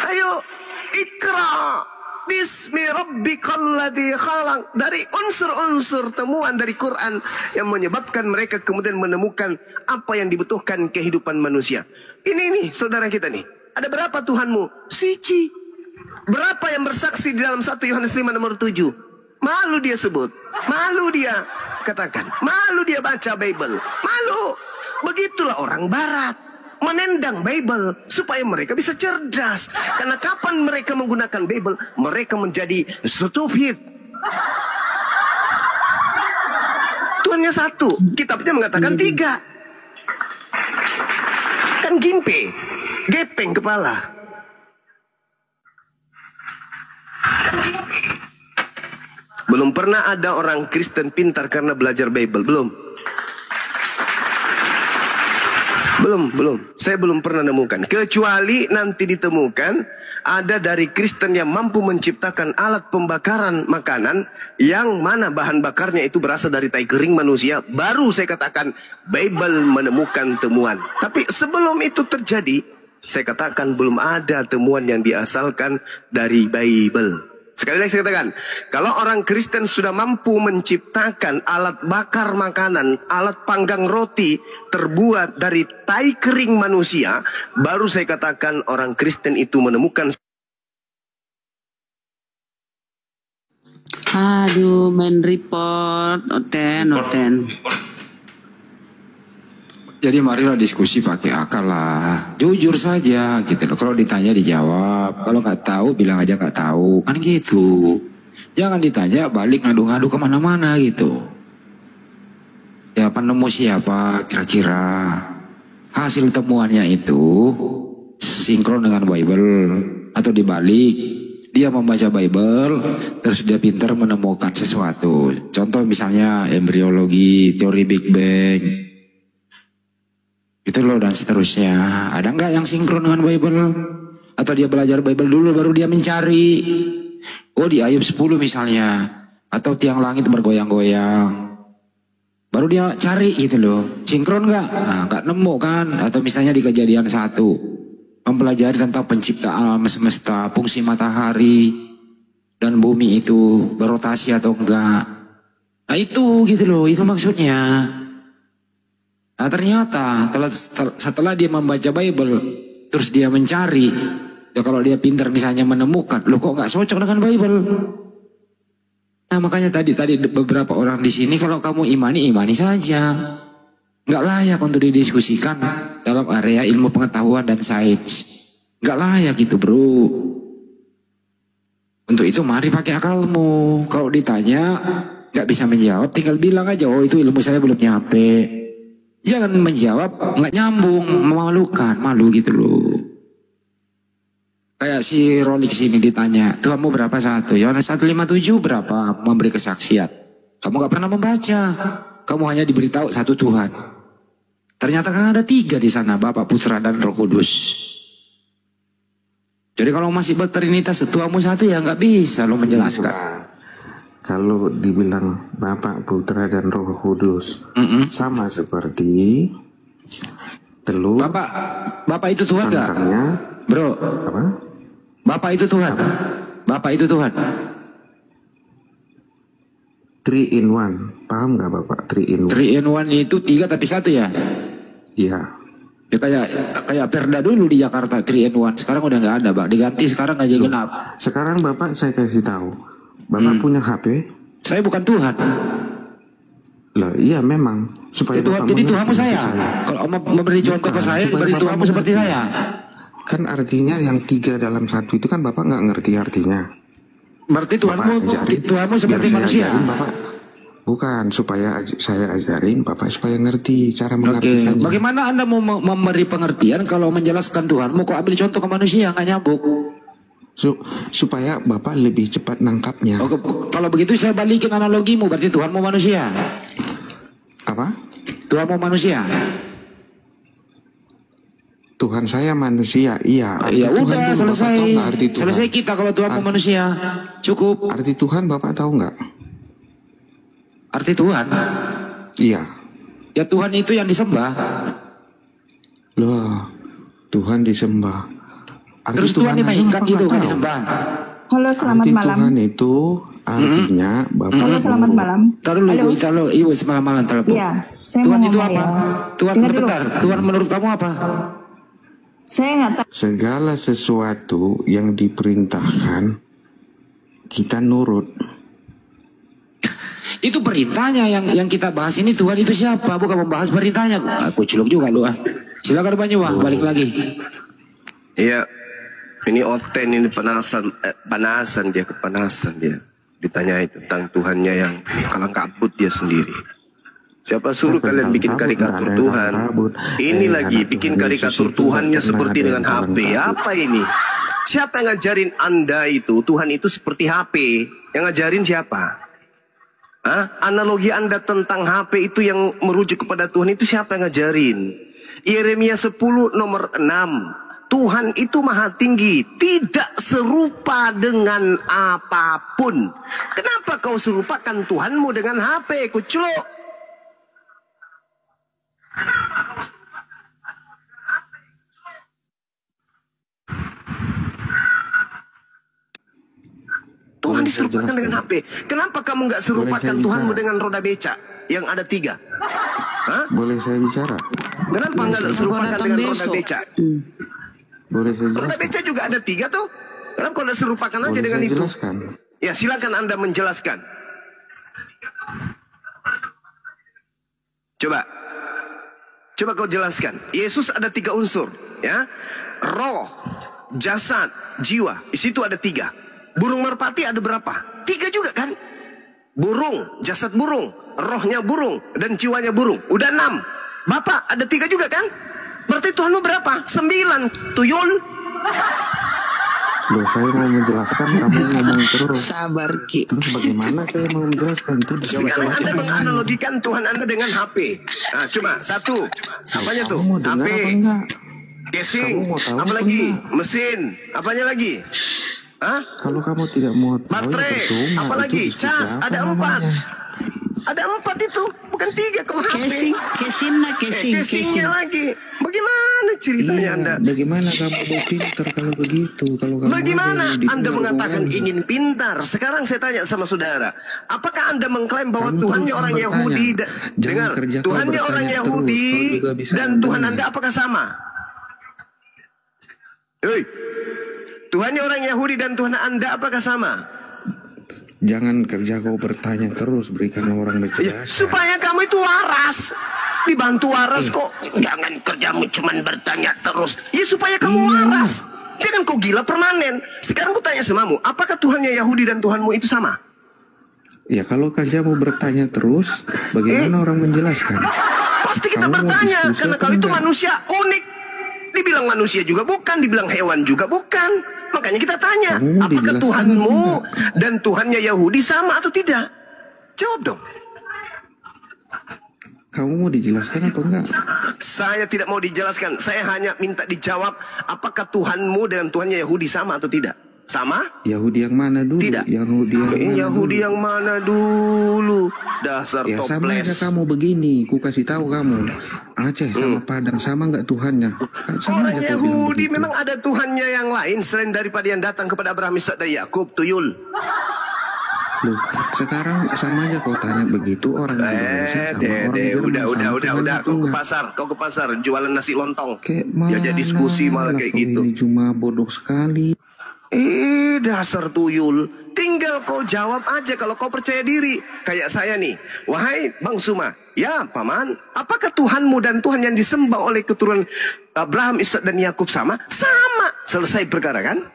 Ayo, ikra bismi rabbikal ladzi khalaq. Dari unsur-unsur temuan dari Quran yang menyebabkan mereka kemudian menemukan apa yang dibutuhkan kehidupan manusia. Ini saudara kita nih. Ada berapa Tuhanmu? Siji. Berapa yang bersaksi di dalam 1 Yohanes 5 nomor 7? Malu dia sebut, malu dia katakan, malu dia baca Bible, malu. Begitulah orang Barat menendang Bible supaya mereka bisa cerdas. Karena kapan mereka menggunakan Bible, mereka menjadi stupid. Tuhannya satu, kitabnya mengatakan 3. Kan gimpe, gepeng kepala. Belum pernah ada orang Kristen pintar karena belajar Bible. Belum. Saya belum pernah nemukan. Kecuali nanti ditemukan ada dari Kristen yang mampu menciptakan alat pembakaran makanan yang mana bahan bakarnya itu berasal dari tai kering manusia. Baru saya katakan Bible menemukan temuan. Tapi sebelum itu terjadi, saya katakan belum ada temuan yang diasalkan dari Bible. Sekali lagi saya katakan, kalau orang Kristen sudah mampu menciptakan alat bakar makanan, alat panggang roti terbuat dari tai kering manusia, baru saya katakan orang Kristen itu menemukan. Aduh, main report, oten. Jadi marilah diskusi pakai akal lah, jujur saja gitu loh. Kalau ditanya dijawab, kalau nggak tahu bilang aja nggak tahu, kan gitu. Jangan ditanya balik ngadu-ngadu kemana-mana gitu. Ya penemu siapa kira-kira? Hasil temuannya itu sinkron dengan Bible atau dibalik. Dia membaca Bible, terus dia pintar menemukan sesuatu. Contoh misalnya embriologi, teori Big Bang. Itu loh dan seterusnya. Ada nggak yang sinkron dengan Bible? Atau dia belajar Bible dulu baru dia mencari. Oh di Ayub 10 misalnya. Atau tiang langit bergoyang-goyang. Baru dia cari gitu loh. Sinkron nggak? Nah nggak nemu kan. Atau misalnya di Kejadian 1. Mempelajari tentang penciptaan alam semesta. Fungsi matahari. Dan bumi itu berotasi atau enggak. Nah itu gitu loh. Itu maksudnya. Nah ternyata setelah dia membaca Bible, terus dia mencari, ya kalau dia pintar misalnya menemukan, loh kok nggak cocok dengan Bible? Nah makanya tadi beberapa orang di sini kalau kamu imani saja, nggak layak untuk didiskusikan dalam area ilmu pengetahuan dan sains, nggak layak gitu bro. Untuk itu mari pakai akalmu. Kalau ditanya nggak bisa menjawab, tinggal bilang aja, oh itu ilmu saya belum nyampe. Jangan menjawab nggak nyambung, memalukan, malu gitu loh. Kayak si Rolik sini ditanya, Tuhanmu berapa satu? Yohanes 1:57 berapa memberi kesaksian? Kamu nggak pernah membaca, kamu hanya diberitahu satu Tuhan. Ternyata kan ada 3 di sana, Bapa, Putra, dan Roh Kudus. Jadi kalau masih bertrinitas Tuhanmu satu ya nggak bisa lo menjelaskan. Kalau dibilang Bapa, Putra, dan Roh Kudus, sama seperti telur. Bapak itu Tuhan nggak? Bro, apa? Bapak itu Tuhan. Bapak itu Tuhan. 3 in 1. Paham nggak Bapak? 3 in 1. 3 in 1 itu 3 tapi 1 ya? Iya. Ya kayak Perda dulu di Jakarta 3 in 1. Sekarang udah nggak ada, Pak. Diganti sekarang aja genap. Sekarang Bapak saya kasih tahu. Bapak punya HP? Saya bukan Tuhan. Loh, iya memang. Supaya Bapak jadi mengerti Tuhanmu saya. Kalau memberi contoh ke saya, supaya beri Bapak Tuhanmu seperti mengerti. saya. Kan artinya yang 3 dalam 1 itu kan Bapak nggak ngerti artinya. Berarti Tuhanmu seperti manusia. Bapak, bukan, supaya saya ajarin Bapak supaya ngerti cara Oke, mengartikannya. bagaimana Anda mau memberi pengertian kalau menjelaskan Tuhanmu kok ambil contoh ke manusia, nggak nyambung? Supaya Bapak lebih cepat nangkapnya. Kalau begitu saya balikin analogimu, berarti Tuhanmu manusia. Apa? Tuhanmu manusia. Tuhan saya manusia, iya. Ya Tuhan udah, dulu, selesai. Bapak tahu nggak arti Tuhan? Selesai kita kalau Tuhanmu manusia. Cukup. Arti Tuhan Bapak tahu nggak? Arti Tuhan? Iya. Ya Tuhan itu yang disembah. Loh, Tuhan disembah. Arti Terus Tuhan dimainkan Bapak gitu nggak kan tahu. disembah. Halo, selamat Arti malam. Tuhan itu artinya Bapak. Halo, selamat malam. Taruh dulu, Ibu semalam malam telepon. Iya, saya Tuhan mau itu ngomong apa? ya. Tuhan Dengar dulu. sebentar. Tuhan menurut kamu apa? Saya nggak tahu. Segala sesuatu yang diperintahkan kita nurut. Itu perintahnya yang kita bahas ini. Tuhan itu siapa? Bukan membahas perintahnya. Aku culuk juga lu ah. Silakan Banyu Wah, balik lagi. Iya, ini Oten ini kepanasan dia. Ditanyai tentang Tuhannya yang kalang kabut dia sendiri. Siapa suruh kalian bikin karikatur Tuhan? Ini lagi bikin karikatur Tuhannya seperti dengan HP. Apa ini? Siapa yang ngajarin Anda itu Tuhan itu seperti HP? Yang ngajarin siapa? Hah? Analogi Anda tentang HP itu yang merujuk kepada Tuhan itu siapa yang ngajarin? Yeremia 10 nomor 6. Tuhan itu maha tinggi, tidak serupa dengan apapun. Kenapa kau serupakan Tuhanmu dengan HP, kuculuk? Tuhan diserupakan dengan HP. Kenapa kamu nggak serupakan Tuhanmu dengan roda becak yang ada 3? Hah? Boleh saya bicara? Kenapa nggak serupakan dengan roda becak? Boleh saya Roda jelaskan? becak juga ada 3 tuh. Kenapa kau nggak serupakan aja Boleh dengan saya itu? jelaskan? Ya silakan Anda menjelaskan. Coba kau jelaskan. Yesus ada 3 unsur, ya. Roh, jasad, jiwa. Di situ ada 3. Burung merpati ada berapa? 3 juga kan? Burung, jasad burung, rohnya burung, dan jiwanya burung. Udah 6. Bapak ada 3 juga kan? Berarti Tuhanmu berapa? 9. Tuyul. Loh, saya mau menjelaskan, kamu ngomong terus. Sabar Ki. Terus bagaimana saya mau menjelaskan itu? Sekarang Anda menganalogikan Tuhan Anda dengan HP. Nah, cuma 1. Apanya tuh? Kamu mau dengar HP. apa enggak? Casing. Kamu mau tahu Apa apa lagi? enggak? Mesin. Apanya lagi? Hah? Kalau kamu tidak mau tahu, ya Baterai. percuma. Apa Itu lagi? diskusi Cas. apa Ada 4. namanya? Ada 4 itu. Bukan 3 kalau HP. Casingnya Casingnya lagi. Bagaimana ceritanya Iya, Anda? bagaimana kamu mau pintar kalau begitu? Kalau kamu Bagaimana ada yang Anda didengar mengatakan orang. ingin pintar? Sekarang saya tanya sama saudara, apakah Anda mengklaim bahwa Kamu Tuhannya terus orang bertanya. Yahudi? Jangan Dengar, kerja kau Tuhannya orang bertanya Yahudi terus, kau juga bisa dan Tuhan ngomong. Anda apakah sama? Hei, Tuhannya orang Yahudi dan Tuhan Anda apakah sama? Jangan kerja kau bertanya terus, berikan orang Ya, bercerita. supaya kamu itu waras. Dibantu waras kok. Jangan kerjamu cuman bertanya terus. Ya supaya kamu waras. Jangan kau gila permanen. Sekarang ku tanya samamu, apakah Tuhannya Yahudi dan Tuhanmu itu sama? Ya kalau kerja mau bertanya terus, bagaimana orang menjelaskan? Pasti kita Kamu mau bertanya diskusi karena apa kau itu enggak? manusia unik. Dibilang manusia juga bukan, dibilang hewan juga bukan. Makanya kita tanya, Kamu mau apakah dijelaskan Tuhanmu apa dan Tuhannya Yahudi sama atau tidak? Jawab dong. Kamu mau dijelaskan apa enggak? Saya tidak mau dijelaskan. Saya hanya minta dijawab, apakah Tuhanmu dengan Tuhannya Yahudi sama atau tidak? Sama? Yahudi yang mana dulu? Tidak. Yahudi yang mana Yahudi dulu? yang mana dulu? Dasar Ya sama aja toples. kamu begini, ku kasih tahu kamu. Aceh sama Padang sama nggak Tuhannya? Kan sama Orang aja kau bilang Yahudi begitu. memang ada Tuhannya yang lain selain daripada yang datang kepada Abraham, Ishak dan Yakub, tuyul. Loh, sekarang sama aja kau tanya begitu orang Indonesia sama orang Jerman. Udah. Kau ke pasar jualan nasi lontong. Ya jadi diskusi malah kayak gitu. Ini cuma bodoh sekali. Dasar tuyul. Tinggal kau jawab aja kalau kau percaya diri. Kayak saya nih. Wahai Bang Suma. Ya, Paman. Apakah Tuhanmu dan Tuhan yang disembah oleh keturunan Abraham, Ishak dan Yakub sama? Sama. Selesai perkara kan?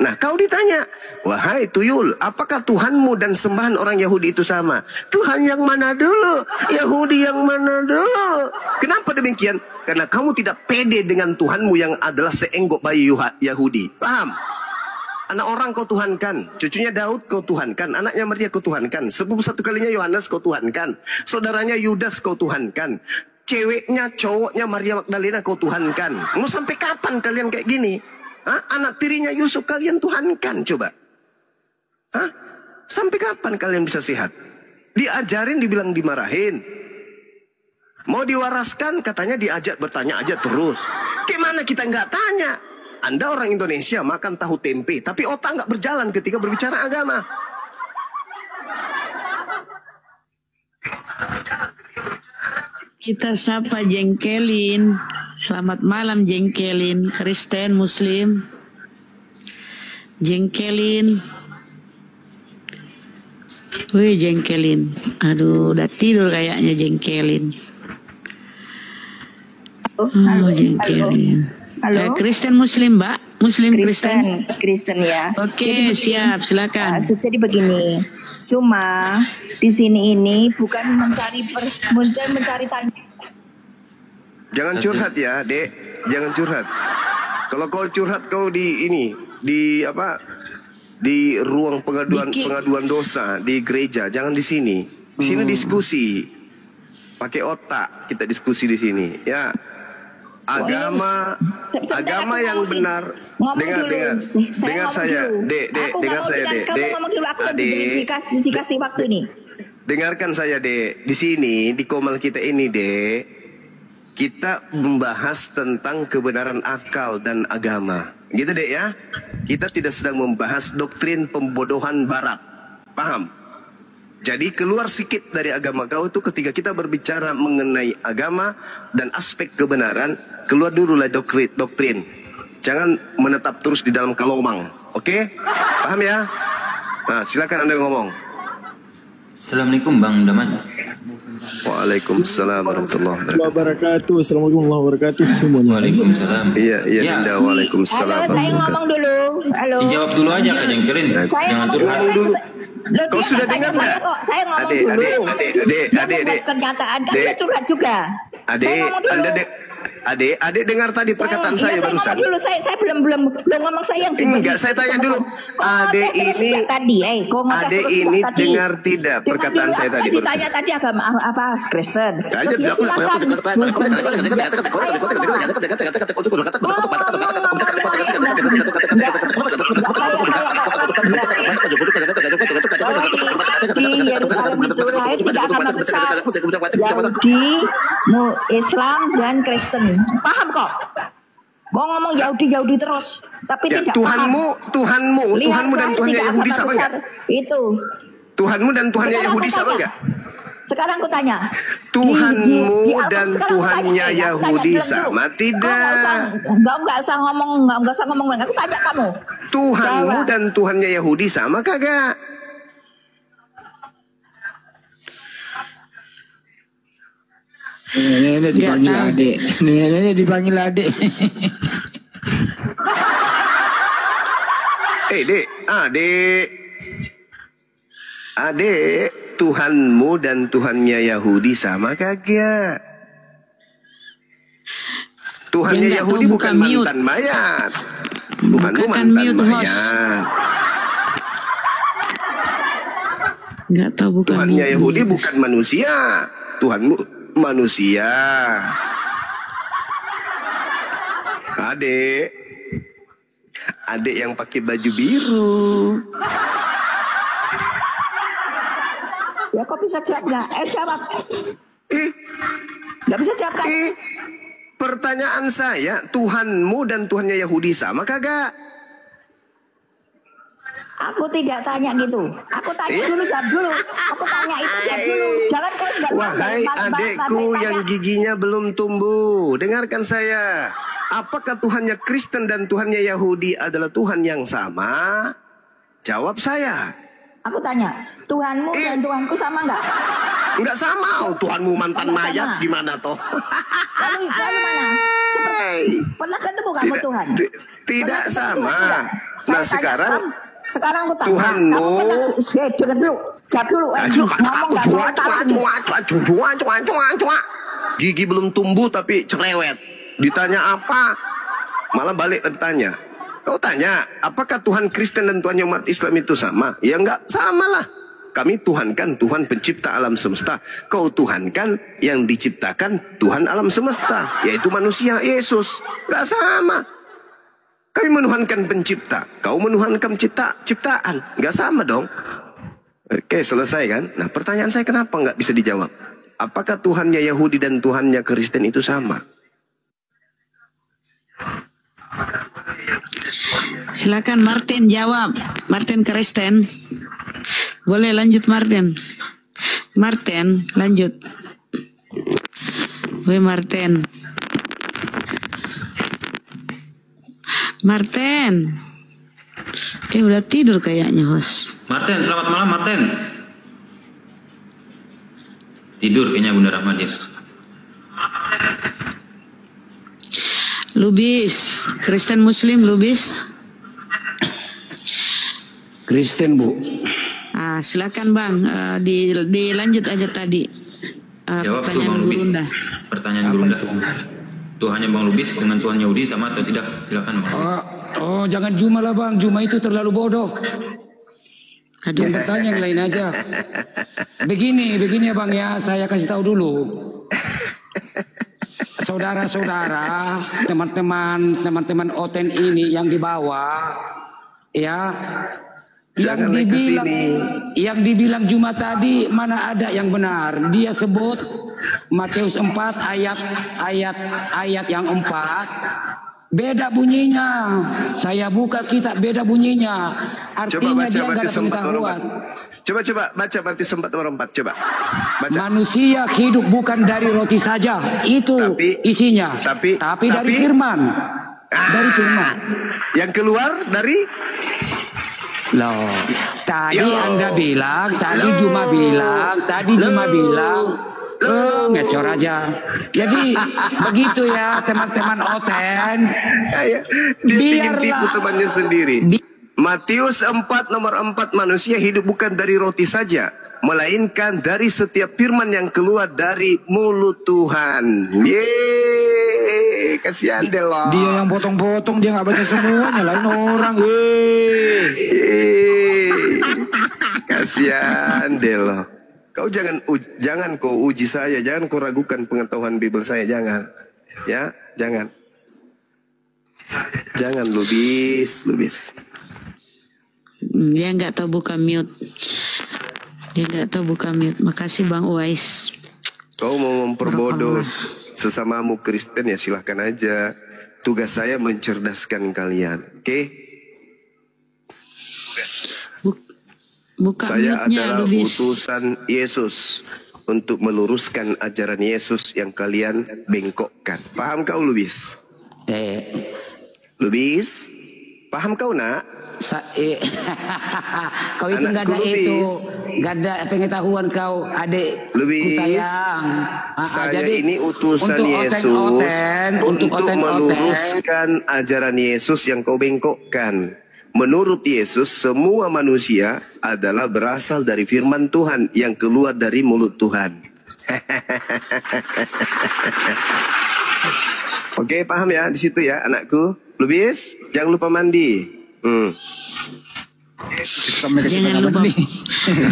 Nah, kau ditanya, wahai tuyul, apakah Tuhanmu dan sembahan orang Yahudi itu sama? Tuhan yang mana dulu? Yahudi yang mana dulu? Kenapa demikian? Karena kamu tidak pede dengan Tuhanmu yang adalah seenggok bayi Yahudi. Paham? Anak orang kau tuhankan, cucunya Daud kau tuhankan, anaknya Maria kau tuhankan, sepupu satu kalinya Yohanes kau tuhankan, saudaranya Yudas kau tuhankan, ceweknya, cowoknya Maria Magdalena kau tuhankan. Mau sampai kapan kalian kayak gini? Anak tirinya Yusuf kalian tuhankan, coba. Sampai kapan kalian bisa sehat? Diajarin dibilang dimarahin. Mau diwaraskan katanya diajak bertanya aja terus. Gimana kita nggak tanya? Anda orang Indonesia makan tahu tempe, tapi otak nggak berjalan ketika berbicara agama. Kita sapa Jengkelin. Selamat malam Jengkelin. Kristen Muslim. Jengkelin. Wih Jengkelin. Aduh udah tidur kayaknya Jengkelin. Halo, Jengkelin. Halo. Kristen Muslim Mbak? Muslim Kristen? Kristen ya. Oke, siap, silakan. Jadi begini, cuma di sini ini bukan mencari tanda. Jangan curhat ya, Dek. Jangan curhat. Kalau kau curhat kau di ruang pengaduan dosa di gereja, jangan di sini. Di sini diskusi. Pakai otak kita diskusi di sini, ya. Agama yang benar. Dengar saya, Dek, dengar saya, Dek. Dikasih waktu nih. Dengarkan saya, Dek. Di sini di Komal kita ini, Dek, kita membahas tentang kebenaran akal dan agama. Gitu, Dek, ya. Kita tidak sedang membahas doktrin pembodohan barat. Paham? Jadi keluar sikit dari agama kau itu ketika kita berbicara mengenai agama dan aspek kebenaran, keluar dulu lah doktrin. Jangan menetap terus di dalam kalomang. Oke? Paham ya? Nah, silakan Anda ngomong. Assalamualaikum Bang Daman. Waalaikumsalam warahmatullahi wabarakatuh. Assalamualaikum warahmatullahi wabarakatuh semuanya. Waalaikumsalam. Iya, Dinda. Waalaikumsalam. Halo, saya ngomong dulu. Halo. Dijawab dulu aja Kak Jengkelin. Jangan curhat dulu. Kau sudah dengar nggak? Saya ngomong dulu. Adik. Pernyataan Anda curhat juga. Adik dengar tadi perkataan saya barusan. Saya belum ngomong saya yang enggak, saya tanya dulu. Adik ini dengar tidak perkataan saya tadi barusan? Ditanya tadi agama apa Kristen. Di Yerusalem itu lahir tiga agama besar, Yahudi, Islam dan Kristen. Paham kok? Mau ngomong Yahudi terus, tapi tidak Tuhanmu dan Tuhannya Yahudi sama nggak? Itu. Tuhanmu dan Tuhannya Yahudi sama nggak? Sekarang aku tanya. Tuhanmu dan Tuhannya Yahudi sama tidak? Enggak usah ngomong. Aku tanya kamu. Tuhanmu dan Tuhannya Yahudi sama kagak? Ini dipanggil adik. Ini dipanggil adik. Adik, Tuhanmu dan Tuhannya Yahudi sama kagak? Tuhannya Yahudi bukan mantan mayat. Tuhanmu mantan mayat. Enggak tahu bukan. Tuhannya Yahudi bukan manusia. Tuhanmu manusia. Adik yang pakai baju biru. Ya kok bisa jawab nggak? Jawab. Nggak bisa jawab kan? Pertanyaan saya, Tuhanmu dan Tuhannya Yahudi sama kagak? Aku tidak tanya gitu. Aku tanya dulu, jawab dulu. Aku tanya itu, jawab dulu. Jangan kau nggak Wahai adekku yang giginya belum tumbuh, dengarkan saya. Apakah Tuhannya Kristen dan Tuhannya Yahudi adalah Tuhan yang sama? Jawab saya. Aku tanya, Tuhanmu dan Tuhanku sama nggak? Nggak sama. Oh, Tuhanmu mantan Nggak mayat sama. gimana toh? Lalu mana? Pernah ketemu kamu Tuhan? Tidak sama. Saya Nah tanya, sekarang aku tanya, Tuhanmu. kamu pernah dengar dulu, jawab dulu, ngomong nggak mau. Gigi belum tumbuh tapi cerewet. Ditanya apa? Malah balik bertanya. Kau tanya, apakah Tuhan Kristen dan Tuhan umat Islam itu sama? Ya enggak, sama lah. Kami Tuhankan Tuhan pencipta alam semesta. Kau Tuhankan yang diciptakan Tuhan alam semesta, yaitu manusia Yesus. Enggak sama. Kami menuhankan pencipta, kau menuhankan ciptaan. Enggak sama dong. Oke, selesai kan? Nah, pertanyaan saya kenapa enggak bisa dijawab? Apakah Tuhannya Yahudi dan Tuhannya Kristen itu sama? Silakan Martin jawab. Martin Kristen. Boleh lanjut Martin. Martin lanjut. Woi Martin. Martin. Udah tidur kayaknya host. Martin, selamat malam Martin. Tidur kayaknya Bunda Rahmadi. Lubis, Kristen Muslim Lubis. Kristen Bu. Silakan Bang, dilanjut aja tadi. Jawab tuh Pertanyaan Bang Lubis. Gurunda. Pertanyaan Gurunda. Tuhannya Bang Lubis dengan Tuhan Yahudi sama atau tidak? Silakan Bang. Oh, jangan Juma lah Bang. Juma itu terlalu bodoh. Yang bertanya yang lain aja. Begini ya Bang ya, saya kasih tahu dulu. Saudara-saudara, teman-teman Oten ini yang di bawah, ya, yang dibilang Juma tadi mana ada yang benar? Dia sebut Matius 4 ayat yang 4. Beda bunyinya. Saya buka kitab beda bunyinya. Artinya dia gak ada pengetahuan. Coba baca Matius 4 nomor 4. Coba. Baca. Manusia hidup bukan dari roti saja. Itu isinya. Tapi dari firman. Dari firman. Yang keluar dari loh. Tadi Anda bilang, Juma bilang. Ngecor aja. Jadi begitu ya teman-teman Oten. Dia ingin tipu temannya sendiri. Matius 4 nomor 4, manusia hidup bukan dari roti saja, melainkan dari setiap firman yang keluar dari mulut Tuhan. Yeay, kasihan deh loh. Dia yang potong-potong, dia nggak baca semuanya, lain orang. Kasihan deh loh. Kau jangan kau uji saya, jangan kau ragukan pengetahuan Bible saya, jangan. Ya, jangan. Jangan Lubis. Dia nggak tahu buka mute. Makasih Bang Uwais. Kau mau memperbodoh sesamamu Kristen ya silahkan aja. Tugas saya mencerdaskan kalian, oke? Buka saya mute-nya, adalah Lubis. utusan Yesus untuk meluruskan ajaran Yesus yang kalian bengkokkan. Paham kau Lubis? Lubis, paham kau nak? Kau itu nggak ada nggak ada pengetahuan kau, adik. Lubis, saya jadi, ini utusan Yesus untuk meluruskan ajaran Yesus yang kau bengkokkan. Menurut Yesus, semua manusia adalah berasal dari firman Tuhan yang keluar dari mulut Tuhan. Oke, paham ya di situ ya anakku. Lubis, jangan lupa mandi.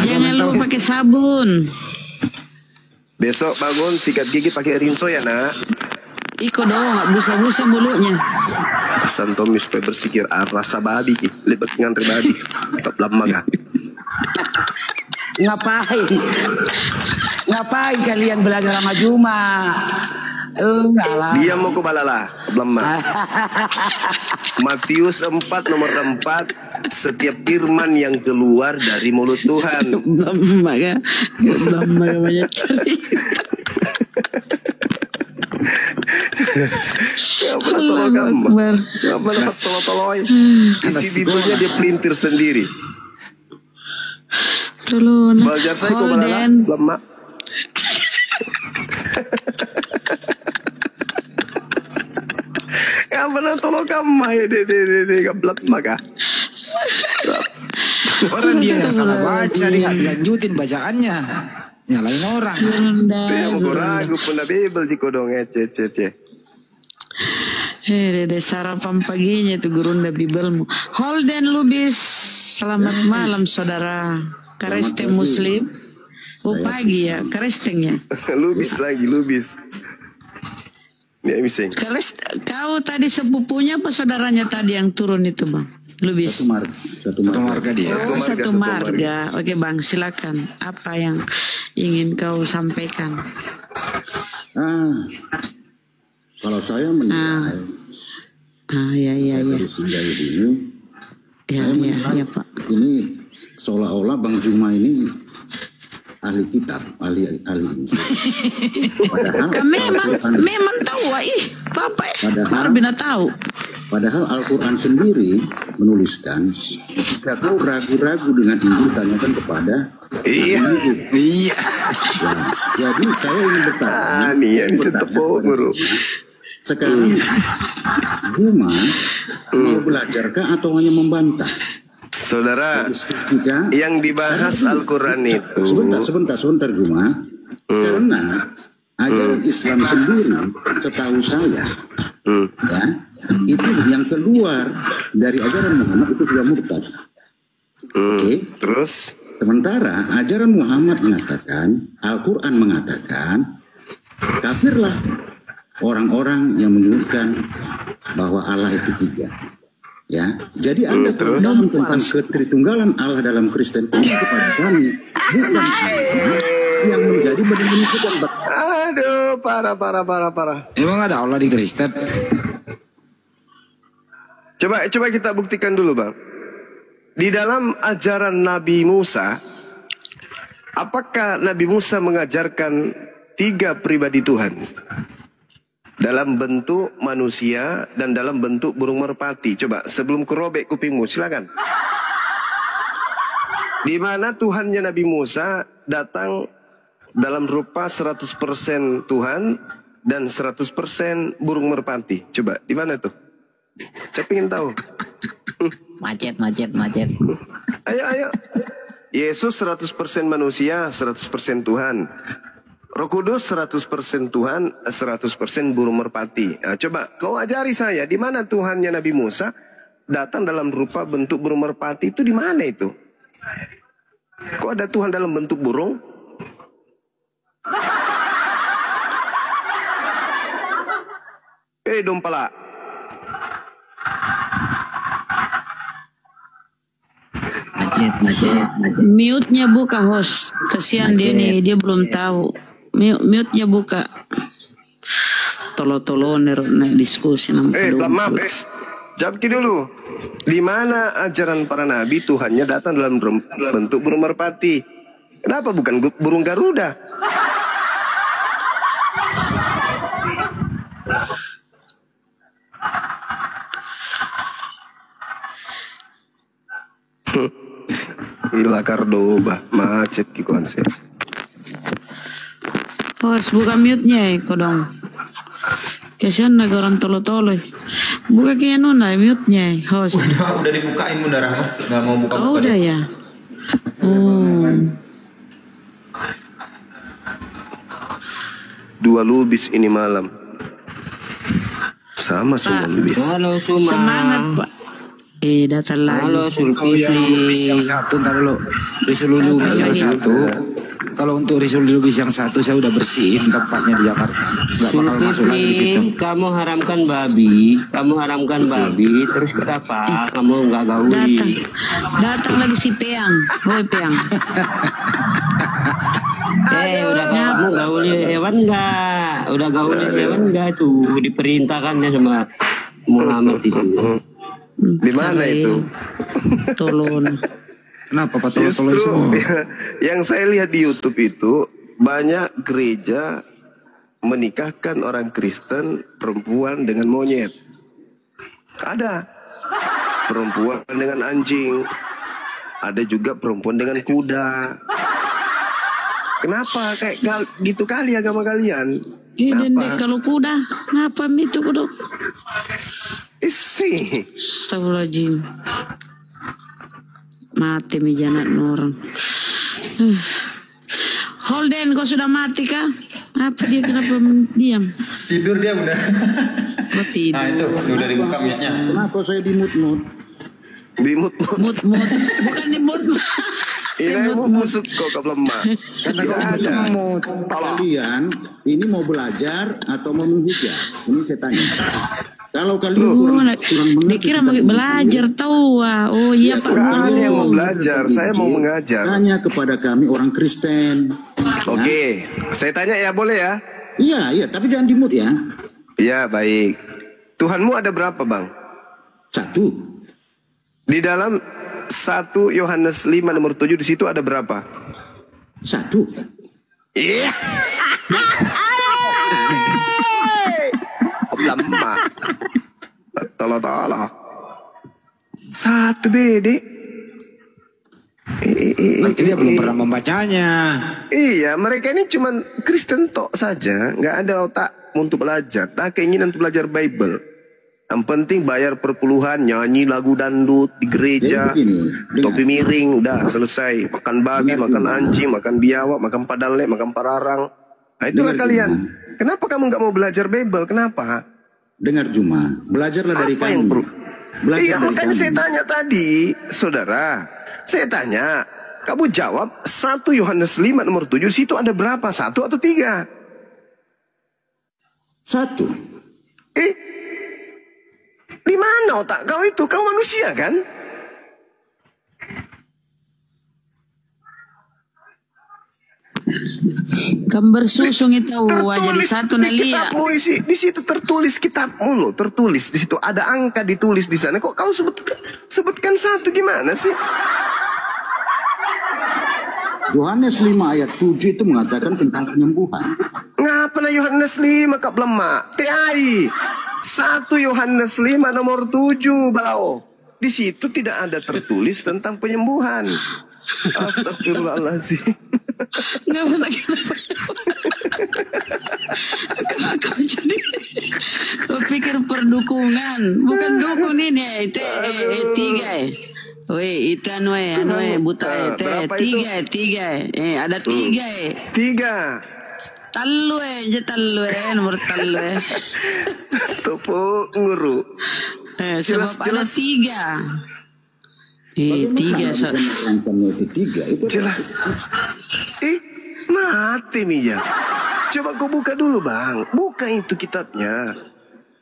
Jangan lupa pakai sabun. Besok bangun sikat gigi pakai rinso ya nak. Iko dong, busa-busa mulutnya. Santomi supaya bersikir rasa babi, lebat dengan babi. Tak lama kan? Ngapain kalian belajar sama Juma? Dia mau ke balala, lemah. Matius 4 nomor 4, setiap firman yang keluar dari mulut Tuhan. Lemah ya, lemah banyak cerita. Isi Bibelnya dia pelintir sendiri. Belajar saya kok balala, lemah. Yang benar tolong kamu de gablak maka. Orang dia yang salah baca, dia lanjutin bacaannya, nyalain orang. Dia mau ragu pun Bibel jiko dong cece. Dede sarapan paginya itu gurunda Bibelmu. Holden Lubis, selamat malam saudara. Kareste Muslim. Pagi ya, karestengnya. Lubis. Ini mising. Kau tadi sepupunya apa saudaranya tadi yang turun itu bang? Lubis. Satu marga dia. Satu marga. Oke bang, silakan. Apa yang ingin kau sampaikan? Kalau saya menilai, saya terus singgah di sini. Saya menilai Pak. Ini seolah-olah Bang Juma ini ahli kitab, ahli Injil. Padahal memang tahu, Bapak. Padahal bina tahu. Padahal Al-Quran sendiri menuliskan, jika kau ragu-ragu dengan Injil, tanyakan kepada Iya. Ya, jadi saya ingin bertanya. Sekarang Juma mau belajarkah atau hanya membantah? Saudara, yang dibahas Al-Quran itu. Sebentar Juma. Karena ajaran Islam sendiri, setahu saya, ya, itu yang keluar dari ajaran Muhammad itu sudah murtad. Oke. Terus? Sementara ajaran Muhammad mengatakan, Al-Quran mengatakan, kafirlah orang-orang yang menyebutkan bahwa Allah itu tiga. Ya, jadi ada pemahaman tentang ketritunggalan Allah dalam Kristen itu kepada kami, bukan yang menjadi benar-benar bukan. Aduh, parah. Emang ada Allah di Kristen? Coba kita buktikan dulu, Bang. Di dalam ajaran Nabi Musa, apakah Nabi Musa mengajarkan 3 pribadi Tuhan? Dalam bentuk manusia dan dalam bentuk burung merpati. Coba sebelum kerobek kupingmu, silakan. Di mana Tuhannya Nabi Musa datang dalam rupa 100% Tuhan dan 100% burung merpati. Coba, di mana tuh? Saya ingin tahu. Macet. Ayo. Yesus 100% manusia, 100% Tuhan. Roh Kudus 100% Tuhan, 100% burung merpati. Nah, coba kau ajari saya di mana Tuhannya Nabi Musa datang dalam rupa bentuk burung merpati itu di mana itu? Kok ada Tuhan dalam bentuk burung? Dompala. Mute-nya buka host. Kasihan dia nih, dia belum tahu. Mute-nya buka. Tolo-toloner naik diskusi Jawab dulu. Di mana ajaran para nabi Tuhannya datang dalam bentuk burung merpati? Kenapa bukan burung Garuda? Gila Kardoba, macet ki konsep. Host buka mute-nya kodong. Kasihan naga orang tolo-tolo. Buka kaya nuna mute-nya host. Udah dibukain Bunda Rahma. Gak mau buka. Oh udah ya. Dua lubis ini malam. Sama semua lubis. Halo Suma. Semangat Pak. Datang lagi. Halo Lubis yang satu, ntar dulu. Risul Lubis yang satu. Kalau untuk Risul Lubis yang satu saya udah bersihin tempatnya di Jakarta. Gak bakal masuk lagi di situ. Kamu haramkan babi, terus kenapa kamu nggak gauli? Datang lagi si Peang, Boy Peang. Udah kamu gauli hewan nggak? udah gaulnya zaman enggak tuh diperintahkannya sama Muhammad itu. Di mana itu? Tolong. Kenapa Pak tolong semua? Yang saya lihat di YouTube itu banyak gereja menikahkan orang Kristen perempuan dengan monyet. Ada perempuan dengan anjing. Ada juga perempuan dengan kuda. Kenapa kayak gitu kali agama kalian? Dendek kalau kuda, ngapa itu kuda? Isi. Astagfirullahaladzim. Mati mi jangan orang. Holden, kau sudah mati kah? Apa dia kenapa diam? Tidur dia udah. Oh, tidur. Nah itu udah dibuka mic-nya. Kenapa saya dimut-mut? Mut-mut. Bukan di mut. Ini mau musuk kok ke lemah. Karena ada. Kalian ini mau belajar atau mau menghujat? Ini saya tanya. Kalau kalian kurang mengerti, dikira mau belajar tahu. Oh iya Pak Guru. Kalian yang mau belajar, saya mau mengajar. Tanya kepada kami orang Kristen. Oke, saya tanya ya, boleh ya? Iya, tapi jangan dimut ya. Ya, baik. Tuhanmu ada berapa, Bang? 1. Di dalam 1 Yohanes 5 nomor 7 di situ ada berapa? 1. Iya. Lemah. Tolong. 1 BD. Berarti dia belum pernah membacanya. Iya, mereka ini cuman Kristen tok saja, nggak ada otak untuk belajar, tak keinginan untuk belajar Bible. Yang penting bayar perpuluhan, nyanyi lagu dangdut di gereja, topi miring, udah selesai. Makan babi, makan anjing, makan biawak, makan padale, makan pararang. Nah itulah kalian. Kenapa kamu nggak mau belajar Bible? Kenapa? Dengar Juma, belajarlah dari kami. Iya, makanya saya tanya tadi, saudara. Saya tanya, kamu jawab 1 Yohanes 5 nomor 7 situ ada berapa? 1 atau 3? 1. Di mana otak kau itu? Kau manusia kan? Gambar susung itu jadi 1 nalia. Di situ tertulis kitabmu loh, tertulis di situ ada angka ditulis di sana. Kok kau sebutkan 1 gimana sih? Yohanes 5 ayat 7 itu mengatakan tentang penyembuhan. Ngapa Yohanes 5 kak lemak? TAI 1 Yohanes 5 nomor 7 balau. Di situ tidak ada tertulis tentang penyembuhan. Astagfirullahaladzim. Nggak pernah kau jadi kau pikir perdukungan, bukan dukun ini. Itu 3. Woi, itu anu buta itu 3. Ada 3. 3. Tallu nomor tallu. Topo nguru. Sebab ada 3. 3 jelas. Mati Mia. Coba kau buka dulu Bang. Buka itu kitabnya.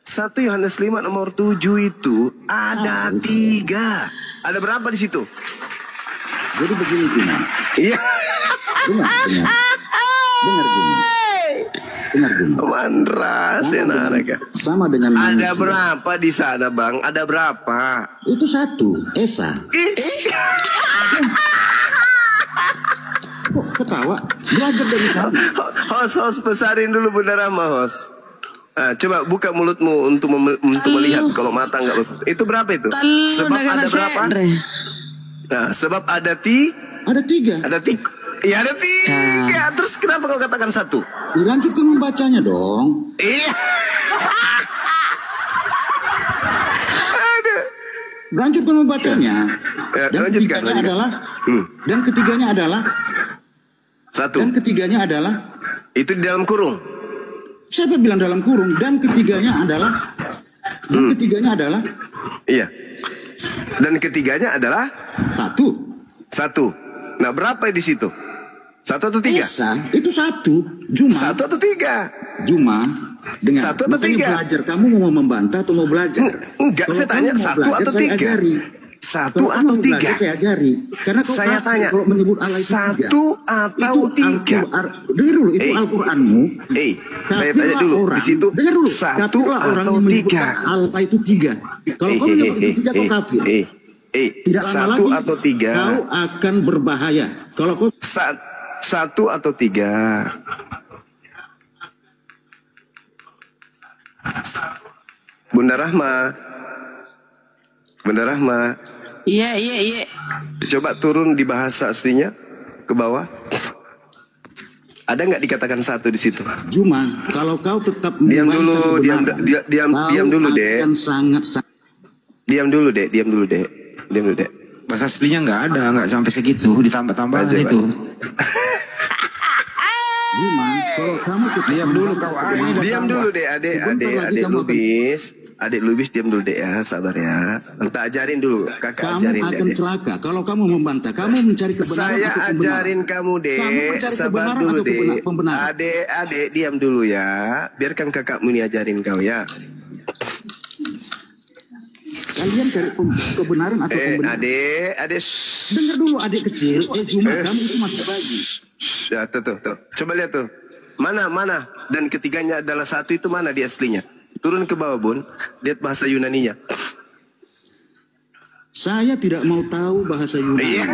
1 Yohanes 5 nomor 7 itu ada 3. Ada berapa di situ? Jadi begini Juma. Iya. Dengar Juma. Mandras ya naga. Sama dengan ada manusia. Berapa di sana Bang? Ada berapa? Itu 1. Esa. Kok ketawa? Belajar dari kamu. Host besarin dulu Bunda Rama host. Nah, coba buka mulutmu untuk melihat kalau mata nggak bagus. Itu berapa itu? Sebab ada berapa? Nah, sebab ada 3. Ada 3. Iya ada 3. Terus kenapa kau katakan 1? Dilanjutkan membacanya dong. Iya. Lanjutkan membacanya. Dan ketiganya adalah. Dan ketiganya adalah. 1. Dan ketiganya adalah. Itu di dalam kurung. Siapa bilang dalam kurung? Dan ketiganya adalah. Dan ketiganya adalah. Iya. Dan ketiganya adalah 1. Nah berapa di situ? 1 atau 3? Esa, itu 1. Juma. 1 atau 3? Juma. Dengar. 1 atau 3? Belajar. Kamu mau membantah atau mau belajar? Enggak, saya tanya 1 atau 3? Satu Kalau atau kamu tiga? belajar, saya ajari. Karena kau Saya kafir tanya, kalau menyebut Allah itu satu tiga. atau Itu tiga? Dengar dulu, itu Al-Quranmu. Saya tanya dulu di situ. Dengar dulu. Satu Kafirlah orang atau yang menyebut tiga? Allah itu tiga. Kalau kau menyebut itu tiga, kau kafir. Tidak lama Satu lagi atau tiga? kau akan berbahaya. Kalau kau Satu atau tiga? Bunda Rahma. Bunda Rahma. Iya. Coba turun di bahasa aslinya ke bawah. Ada nggak dikatakan satu di situ? Cuma kalau kau tetap diam dulu, diam dulu, Dek. Diam dulu, Dek. Bahasa aslinya nggak ada, nggak sampai segitu, ditambah-tambahan itu. Cuma kalau kamu tetap diam dulu kau diam dulu deh, adik Lubis diam dulu deh ya, sabar ya. Entah ajarin dulu, kakak kamu ajarin akan deh. celaka kalau kamu membantah. Kamu mencari kebenaran. Saya atau ajarin kamu deh, sabar dulu deh. Pembenaran. Adik diam dulu ya, biarkan kakakmu ini ajarin kau ya. Kalian cari kebenaran atau pembenaran? Adik. Dengar dulu adik kecil. Cuma kamu itu masih pagi. Ya tuh. Coba lihat tuh. Mana? Dan ketiganya adalah satu, itu mana di aslinya? Turun ke bawah, Bun. Lihat bahasa Yunaninya. Saya tidak mau tahu bahasa Yunani.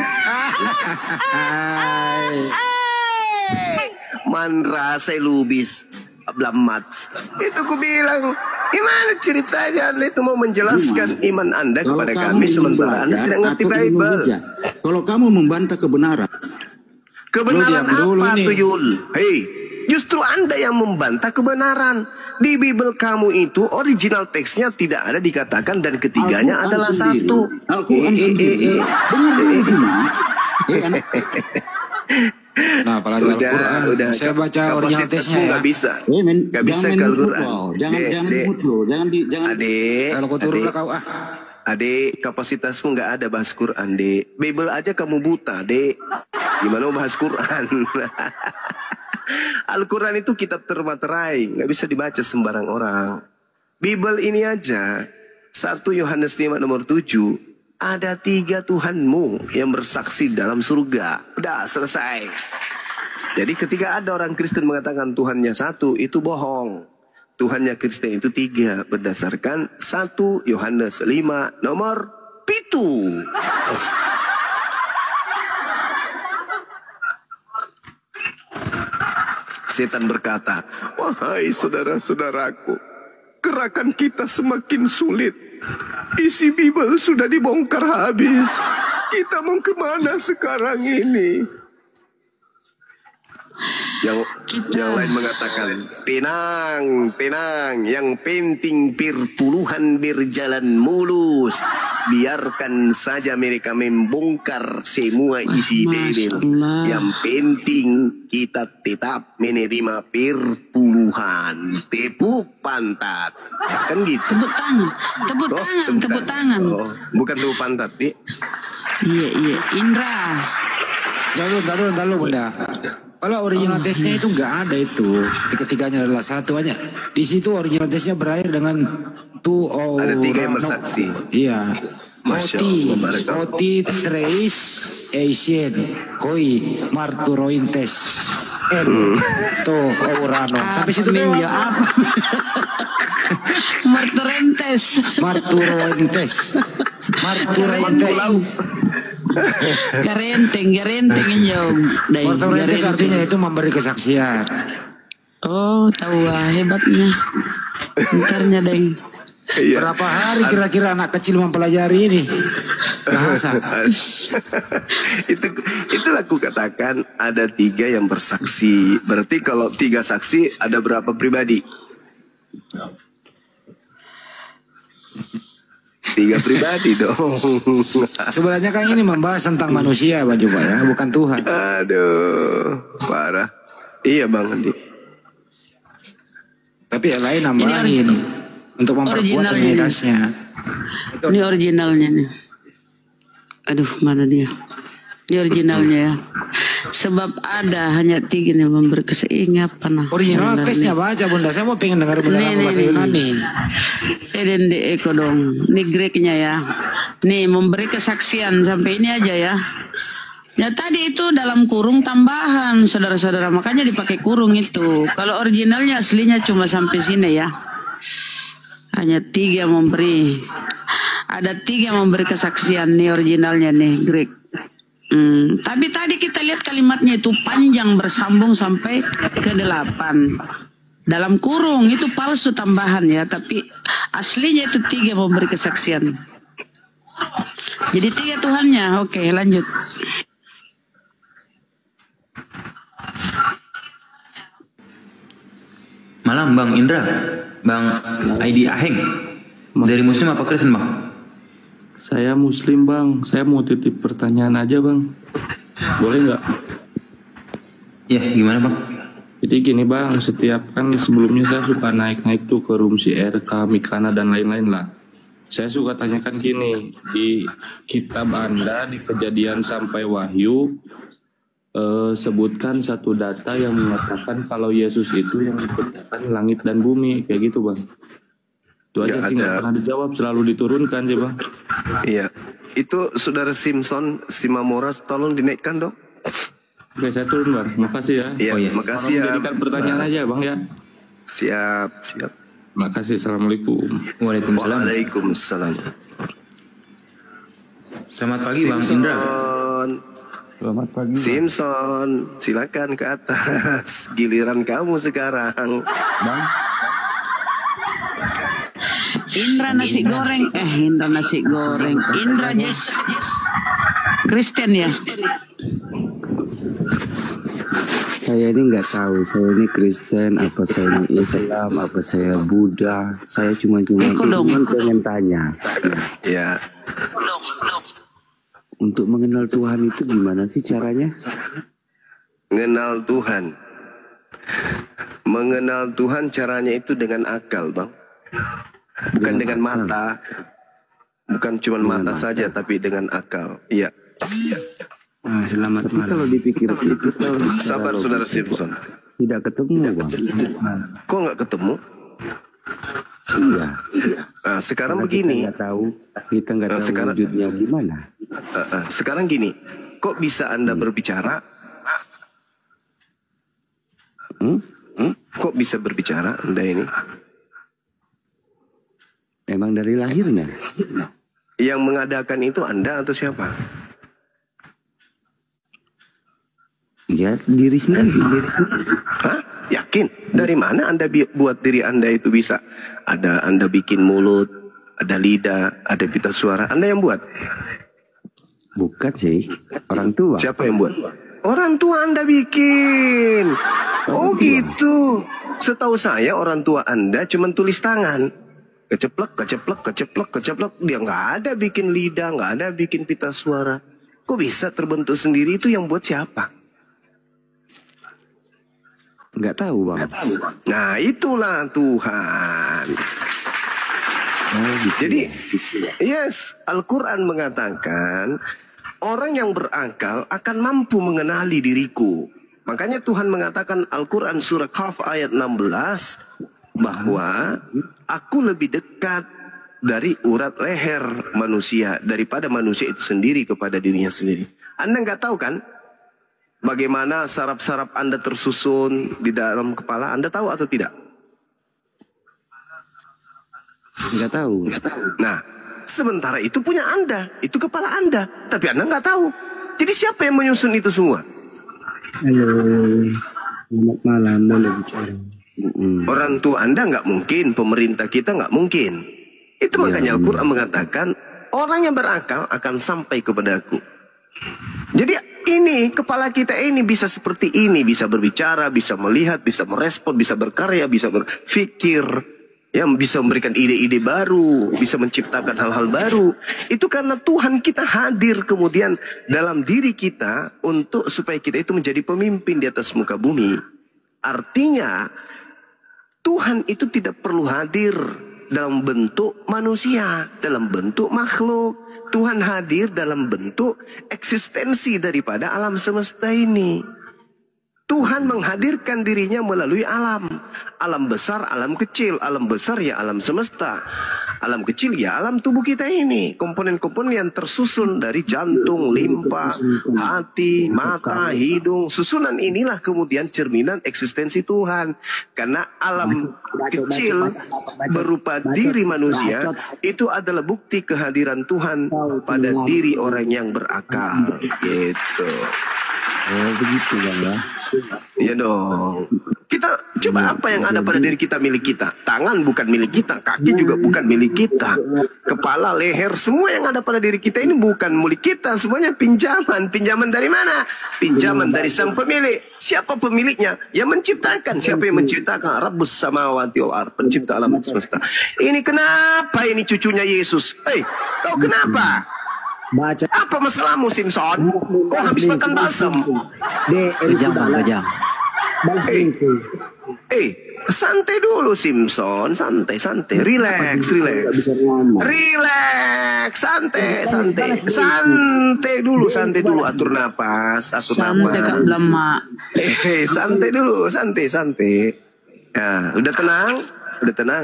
Man rasa Lubis blamat. Itu ku bilang, gimana ceritanya Anda itu mau menjelaskan iman Anda kepada kami sementara Anda tidak ngerti Bible. Kalau kamu membantah kebenaran. Kebenaran apa tuh, Yul? Hei, justru Anda yang membantah kebenaran. Di Bible kamu itu original teksnya tidak ada dikatakan dan ketiganya adalah satu. Al-Quran sendiri. Nah, apalagi Al-Quran. Saya baca original teksnya ya. Gak bisa. Gak bisa ke Al-Quran. Jangan Adik. Kalau kau turun kau Adik, kapasitasmu nggak ada bahas Quran, Dek. Bible aja kamu buta, Dek. Gimana mau bahas Quran? Al-Quran itu kitab termaterai, nggak bisa dibaca sembarang orang. Bible ini aja, 1 Yohanes 5 nomor 7, ada 3 Tuhanmu yang bersaksi dalam surga. Udah selesai. Jadi ketika ada orang Kristen mengatakan Tuhannya 1, itu bohong. Tuhannya Kristen itu 3 berdasarkan 1 Yohanes 5 nomor 7. Setan berkata, wahai saudara-saudaraku, gerakan kita semakin sulit. Isi Bible sudah dibongkar habis. Kita mau kemana sekarang ini? Yang lain mengatakan, tenang, yang penting perpuluhan berjalan mulus. Biarkan saja mereka membongkar semua isi Bible. Yang penting kita tetap menerima perpuluhan. Tepuk pantat. Kan gitu. Tepuk tangan. Oh, bukan tepuk pantat, Dik. Iya. Indra. Dalu, Bunda. Kalau original teksnya itu nggak ada itu. Ketiganya adalah satu aja. Di situ original teksnya berakhir dengan ada 3 yang bersaksi. Iya. Oti Treis Asian Koi Marturointes to Urano. Sampai situ apa? Marturointes. Garenteng jauh. Marturointes artinya itu memberi kesaksian. Oh, tahu hebatnya. Bentarnya, Deng. Berapa hari kira-kira anak kecil mempelajari ini bahasa? Itulah aku katakan ada 3 yang bersaksi. Berarti kalau 3 saksi ada berapa pribadi? 3 pribadi dong. Sebenarnya kan ini membahas tentang manusia, Bang Juba ya, bukan Tuhan. Aduh, parah. Iya Bang Andi. Tapi yang lain nambahin untuk memperkuat trinitasnya. Ini originalnya nih. Aduh, mana dia? Ini originalnya ya. Sebab ada hanya 3 yang memberi keseingatan. Original teksnya baca, Bunda. Saya mau pengen dengar benar bahasa Yunani. Eden de Eko dong. Ini Greknya ya. Nih, memberi kesaksian sampai ini aja ya. Ya tadi itu dalam kurung tambahan, saudara-saudara. Makanya dipakai kurung itu. Kalau originalnya aslinya cuma sampai sini ya. Hanya 3 memberi. Ada 3 memberi kesaksian nih originalnya nih, Greek. Tapi tadi kita lihat kalimatnya itu panjang bersambung sampai ke 8. Dalam kurung itu palsu tambahan ya. Tapi aslinya itu 3 memberi kesaksian. Jadi 3 Tuhannya. Oke, lanjut. Malam Bang Indra, Bang ID Aheng. Dari Muslim apa Kristen Bang? Saya Muslim Bang. Saya mau titip pertanyaan aja Bang. Boleh nggak? Ya, gimana Bang? Jadi gini Bang, setiap kan sebelumnya saya suka naik-naik tuh ke room si RK, Mikana dan lain-lain lah. Saya suka tanyakan gini, di kitab Anda di Kejadian sampai Wahyu sebutkan satu data yang mengatakan kalau Yesus itu yang menciptakan langit dan bumi, kayak gitu Bang. Itu aja sih, nggak pernah dijawab, selalu diturunkan sih Bang. Iya, itu Saudara Simpson Simamora, tolong dinaikkan dong. Oke, saya turun Bang, makasih ya. Iya, makasih ya. Jadikan pertanyaan aja Bang ya. Siap. Makasih, assalamualaikum. Waalaikumsalam. Selamat pagi Bang Indra. Selamat pagi. Simpson, silakan ke atas. Giliran kamu sekarang. Bang. Indra nasi goreng. Indra nasi goreng. Indra Jess. Kristen ya? Saya ini nggak tahu, saya ini Kristen, apa saya ini Islam, apa saya Buddha. Saya cuma pengen tanya. Ya. Untuk mengenal Tuhan itu gimana sih caranya? Mengenal Tuhan. Mengenal Tuhan caranya itu dengan akal, Bang. Bukan dengan mata. Bukan cuma mata saja, tapi dengan akal. Iya. Nah, selamat malam. Kalau dipikir itu, sabar Saudara Simpson. Tidak ketemu, Bang. Kok nggak ketemu? Iya. Nah, sekarang begini. Kita nggak tahu wujudnya gimana. Sekarang gini, kok bisa Anda berbicara? Kok bisa berbicara Anda ini? Emang dari lahirnya? Yang mengadakan itu Anda atau siapa? Ya, diri sendiri. Hah? Yakin? Dari mana Anda buat diri Anda itu bisa? Ada Anda bikin mulut, ada lidah, ada pita suara. Anda yang buat? Bukan sih, orang tua. Siapa yang buat? Orang tua Anda bikin. Oh gitu. Setahu saya orang tua Anda cuma tulis tangan. Keceplek. Dia nggak ada bikin lidah, nggak ada bikin pita suara. Kok bisa terbentuk sendiri? Itu yang buat siapa? Nggak tahu, Bang. Nah, itulah Tuhan. Jadi, yes, Al-Quran mengatakan orang yang berakal akan mampu mengenali diriku. Makanya Tuhan mengatakan Al-Quran surah Kahf ayat 16 bahwa aku lebih dekat dari urat leher manusia daripada manusia itu sendiri kepada dirinya sendiri. Anda nggak tahu kan bagaimana saraf-saraf Anda tersusun di dalam kepala? Anda tahu atau tidak? Nggak tahu. Nah, sementara itu punya Anda, itu kepala Anda, tapi Anda nggak tahu. Jadi siapa yang menyusun itu semua? Halo, selamat malam, boleh bicara. Orang tua Anda nggak mungkin, pemerintah kita nggak mungkin. Itu makanya Al-Quran mengatakan orang yang berakal akan sampai kepadaku. Jadi ini kepala kita ini bisa seperti ini, bisa berbicara, bisa melihat, bisa merespon, bisa berkarya, bisa berpikir, yang bisa memberikan ide-ide baru, bisa menciptakan hal-hal baru. Itu karena Tuhan kita hadir kemudian dalam diri kita untuk supaya kita itu menjadi pemimpin di atas muka bumi. Artinya Tuhan itu tidak perlu hadir dalam bentuk manusia, dalam bentuk makhluk. Tuhan hadir dalam bentuk eksistensi daripada alam semesta ini. Tuhan menghadirkan dirinya melalui alam. Alam besar, alam kecil. Alam besar ya alam semesta. Alam kecil ya alam tubuh kita ini. Komponen-komponen yang tersusun dari jantung, limfa, hati, mata, hidung. Susunan inilah kemudian cerminan eksistensi Tuhan. Karena alam kecil berupa diri manusia itu adalah bukti kehadiran Tuhan pada diri orang yang berakal. Gitu. Oh begitu Bang ya. Iya dong. Kita coba apa yang ada pada diri kita milik kita. Tangan bukan milik kita, kaki juga bukan milik kita. Kepala, leher, semua yang ada pada diri kita ini bukan milik kita. Semuanya pinjaman. Pinjaman dari mana? Pinjaman dari sang pemilik. Siapa pemiliknya? Yang menciptakan. Siapa yang menciptakan? Rabbus samawati wal ardh, pencipta alam semesta. Ini kenapa ini cucunya Yesus? Kau kenapa? Baca. Apa masalahmu Simpson? Kau habis makan balsam. Balas santai dulu Simpson, santai, relax, santai dulu, atur napas, santai Kak Blama. Santai dulu, santai. Ya, udah tenang.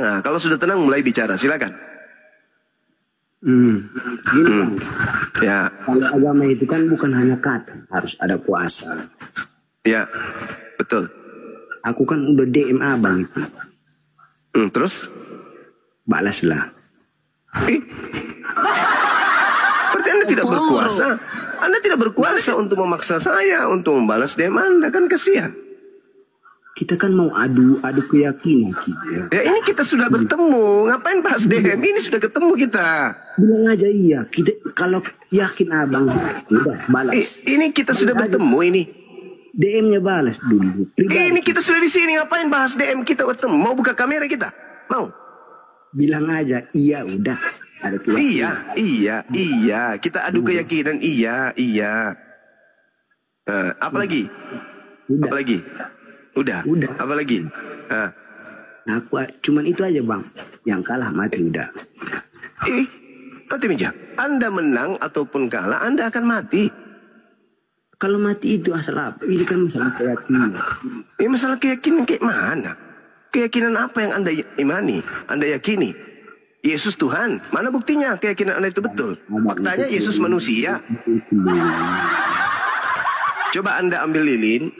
Nah, kalau sudah tenang mulai bicara, silakan. Gini Bang, ya. Kalau agama itu kan bukan hanya kata, harus ada puasa. Ya, betul. Aku kan udah DM abang itu. Terus? Balaslah. Berarti Anda tidak berkuasa. Anda tidak berkuasa untuk memaksa saya untuk membalas DM Anda, kan kasihan. Kita kan mau adu keyakinan kita. Ya ini kita sudah bertemu, ngapain bahas DM? Ini sudah ketemu kita. Bilang aja iya, kita kalau yakin abang, udah balas. Ini kita sudah bertemu ini. DM-nya balas dulu. Ini kita sudah di sini, ngapain bahas DM? Kita bertemu, mau buka kamera kita? Mau? Bilang aja iya, udah. Ada keyakinan. Iya. Kita adu keyakinan, iya. Apalagi? Udah. Apa lagi? Aku cuman itu aja Bang. Yang kalah mati udah. Mati meja. Anda menang ataupun kalah, Anda akan mati. Kalau mati itu asal apa? Ini kan masalah keyakinan. Ini masalah keyakinan kayak mana? Keyakinan apa yang Anda imani? Anda yakini? Yesus Tuhan. Mana buktinya keyakinan Anda itu betul? Faktanya Yesus manusia. Coba Anda ambil lilin,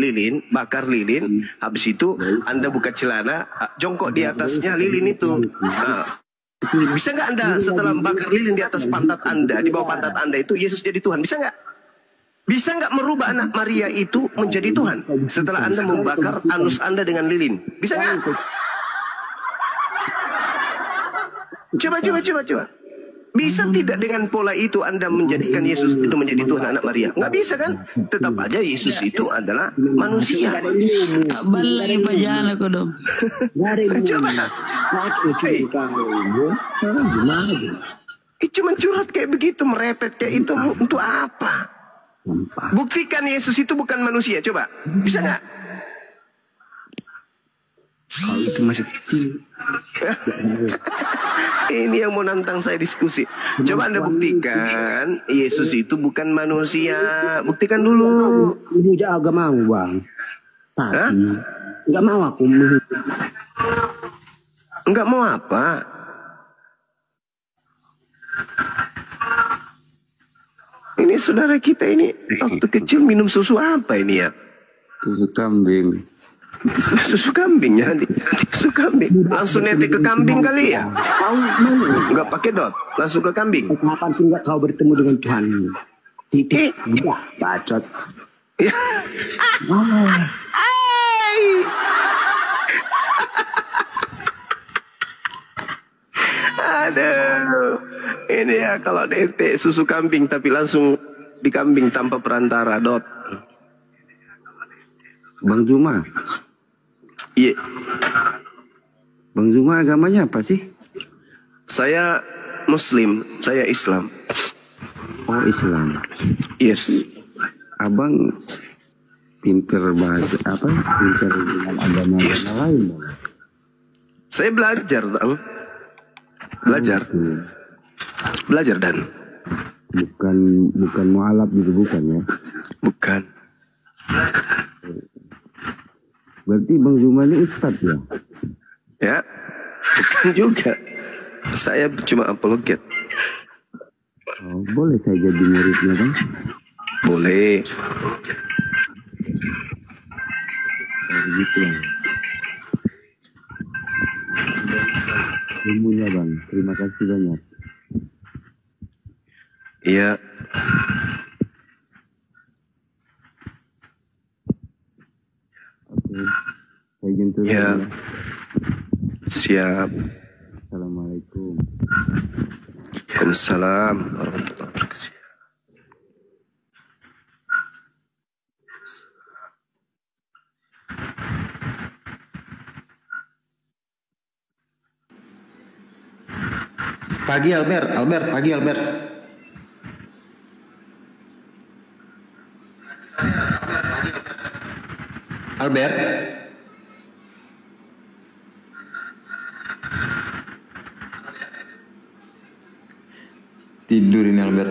bakar lilin, habis itu Anda buka celana, jongkok di atasnya lilin itu. Bisa nggak Anda setelah bakar lilin di atas pantat Anda, di bawah pantat Anda itu Yesus jadi Tuhan? Bisa nggak? Bisa nggak merubah anak Maria itu menjadi Tuhan setelah Anda membakar anus Anda dengan lilin? Bisa nggak? Coba. Bisa tidak dengan pola itu Anda menjadikan Yesus itu menjadi Tuhan anak Maria? Nggak bisa kan? Tetap aja Yesus itu adalah manusia. Tak balai pajana kau dong. Coba. Cuma curhat kayak begitu, merepet kayak itu untuk apa? Buktikan Yesus itu bukan manusia. Coba. Bisa nggak? Kalau itu masih kecil. Ini yang mau nantang saya diskusi. Coba Anda buktikan Yesus itu bukan manusia. Buktikan dulu. Ibu agak mau Bang. Tapi nggak mau aku. Nggak mau apa? Ini saudara kita ini waktu kecil minum susu apa ini ya? Susu kambing. Susu kambing ya, susu kambing. Langsung netek ke kambing kali ya? Enggak pakai dot, langsung ke kambing. Kapan pun enggak kau bertemu dengan Tuhan? Titik, bacot. Aduh, ini ya kalau netek susu kambing tapi langsung di kambing tanpa perantara dot. Bang Zuma. Iya. Bang Zuma agamanya apa sih? Saya Muslim, saya Islam. Oh Islam. Yes. Abang pinter bahasa apa? Bisa dengan agama lain. Saya belajar, Bang. Belajar dan. Bukan mualaf gitu bukan ya? Bukan. Berarti Bang Zuma ini ustadz ya? Ya, bukan juga. Saya cuma apologet. Oh, boleh saya jadi muridnya bang? Boleh. Begitu bang. Ilmunya bang, terima kasih banyak. Iya. Oke, saya jemput Ya. ya. Siap. Assalamualaikum. Waalaikumsalam warahmatullahi wabarakatuh. Pagi Albert, pagi Albert. Albert. Tidur ini Albert.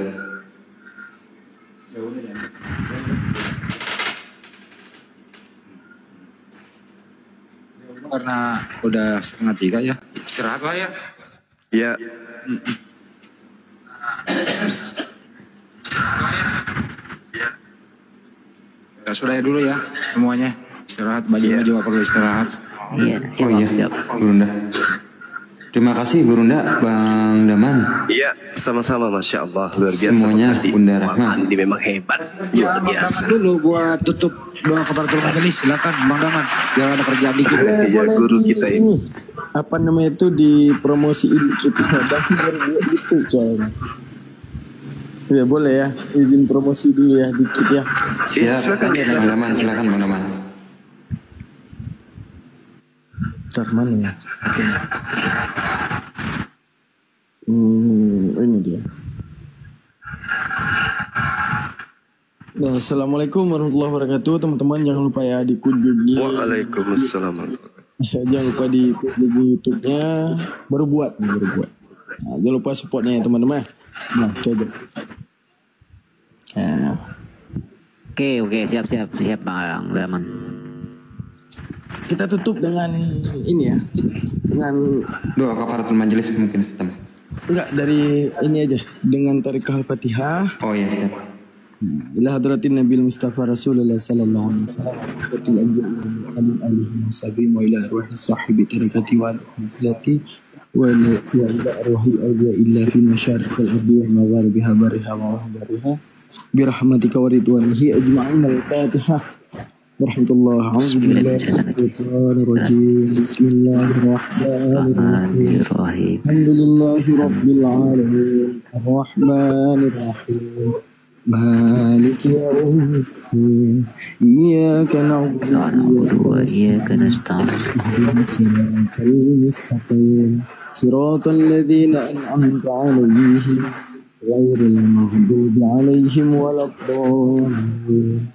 Karena udah 2:30 ya, istirahat lah ya. Ya. Ya sudah ya dulu ya semuanya. Istirahat, bajunya juga perlu istirahat. Iya. Oh iya, Gurunda. Terima kasih Gurunda, Bang Daman. Iya, sama-sama, Masya Allah, luar biasa. Semuanya Bunda Rahma. Andi memang hebat, Ya, luar biasa. dulu buat tutup doa kafaratul majelis, silakan Bang Daman. Biar ada kerjaan dikit. Ya, guru kita ini. Apa namanya itu dipromosiin kita dan berbuat gitu coy. Ya boleh ya, izin promosi dulu ya dikit ya. Silakan Bang Daman, silakan Bang Daman. Ntar mana ya? Ini dia. Nah, assalamualaikum warahmatullahi wabarakatuh teman-teman, jangan lupa ya dikunjungi. Waalaikumsalam. Jangan lupa dikunjungi YouTube-nya. Baru buat. Nah, jangan lupa supportnya ya teman-teman. Nah, coba. Nah. Oke, siap Bang Daman. Kita tutup dengan ini ya, dengan doa kafaratul majelis mungkin Ustaz. Enggak, dari ini aja, dengan tarik al-Fatihah. Oh iya, siap. Ila hadratin Nabil Mustafa Rasulullah sallallahu alaihi wasallam wa ila alihi washabihi wa ila arwahi sahibi tarakati wa alati wa ila arwahi awliya illa fi masyariqil ardi wa magharibiha bariha wa bariha bi rahmatika wa ridwanihi ajma'in. Al-Fatihah. Warahmatullahi wabarakatuh. Bismillahirrahmanirrahim. Alhamdulillahi rabbil alamin. Ar-Rahmanir Rahim. Maliki yaumiddin. Iyyaka na'budu wa iyyaka nasta'in. Shiratal ladzina an'amta 'alaihim ghairil maghdubi 'alaihim waladdallin.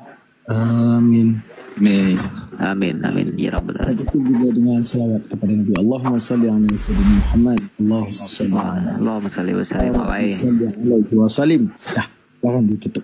Amin. Amin ya rabbal alamin. Itu juga dengan selawat kepada Nabi. Allahumma salli ala sayyidina Muhammad. Allahumma salli wa sallim alaihi wa sallim. Dah, silakan ditutup.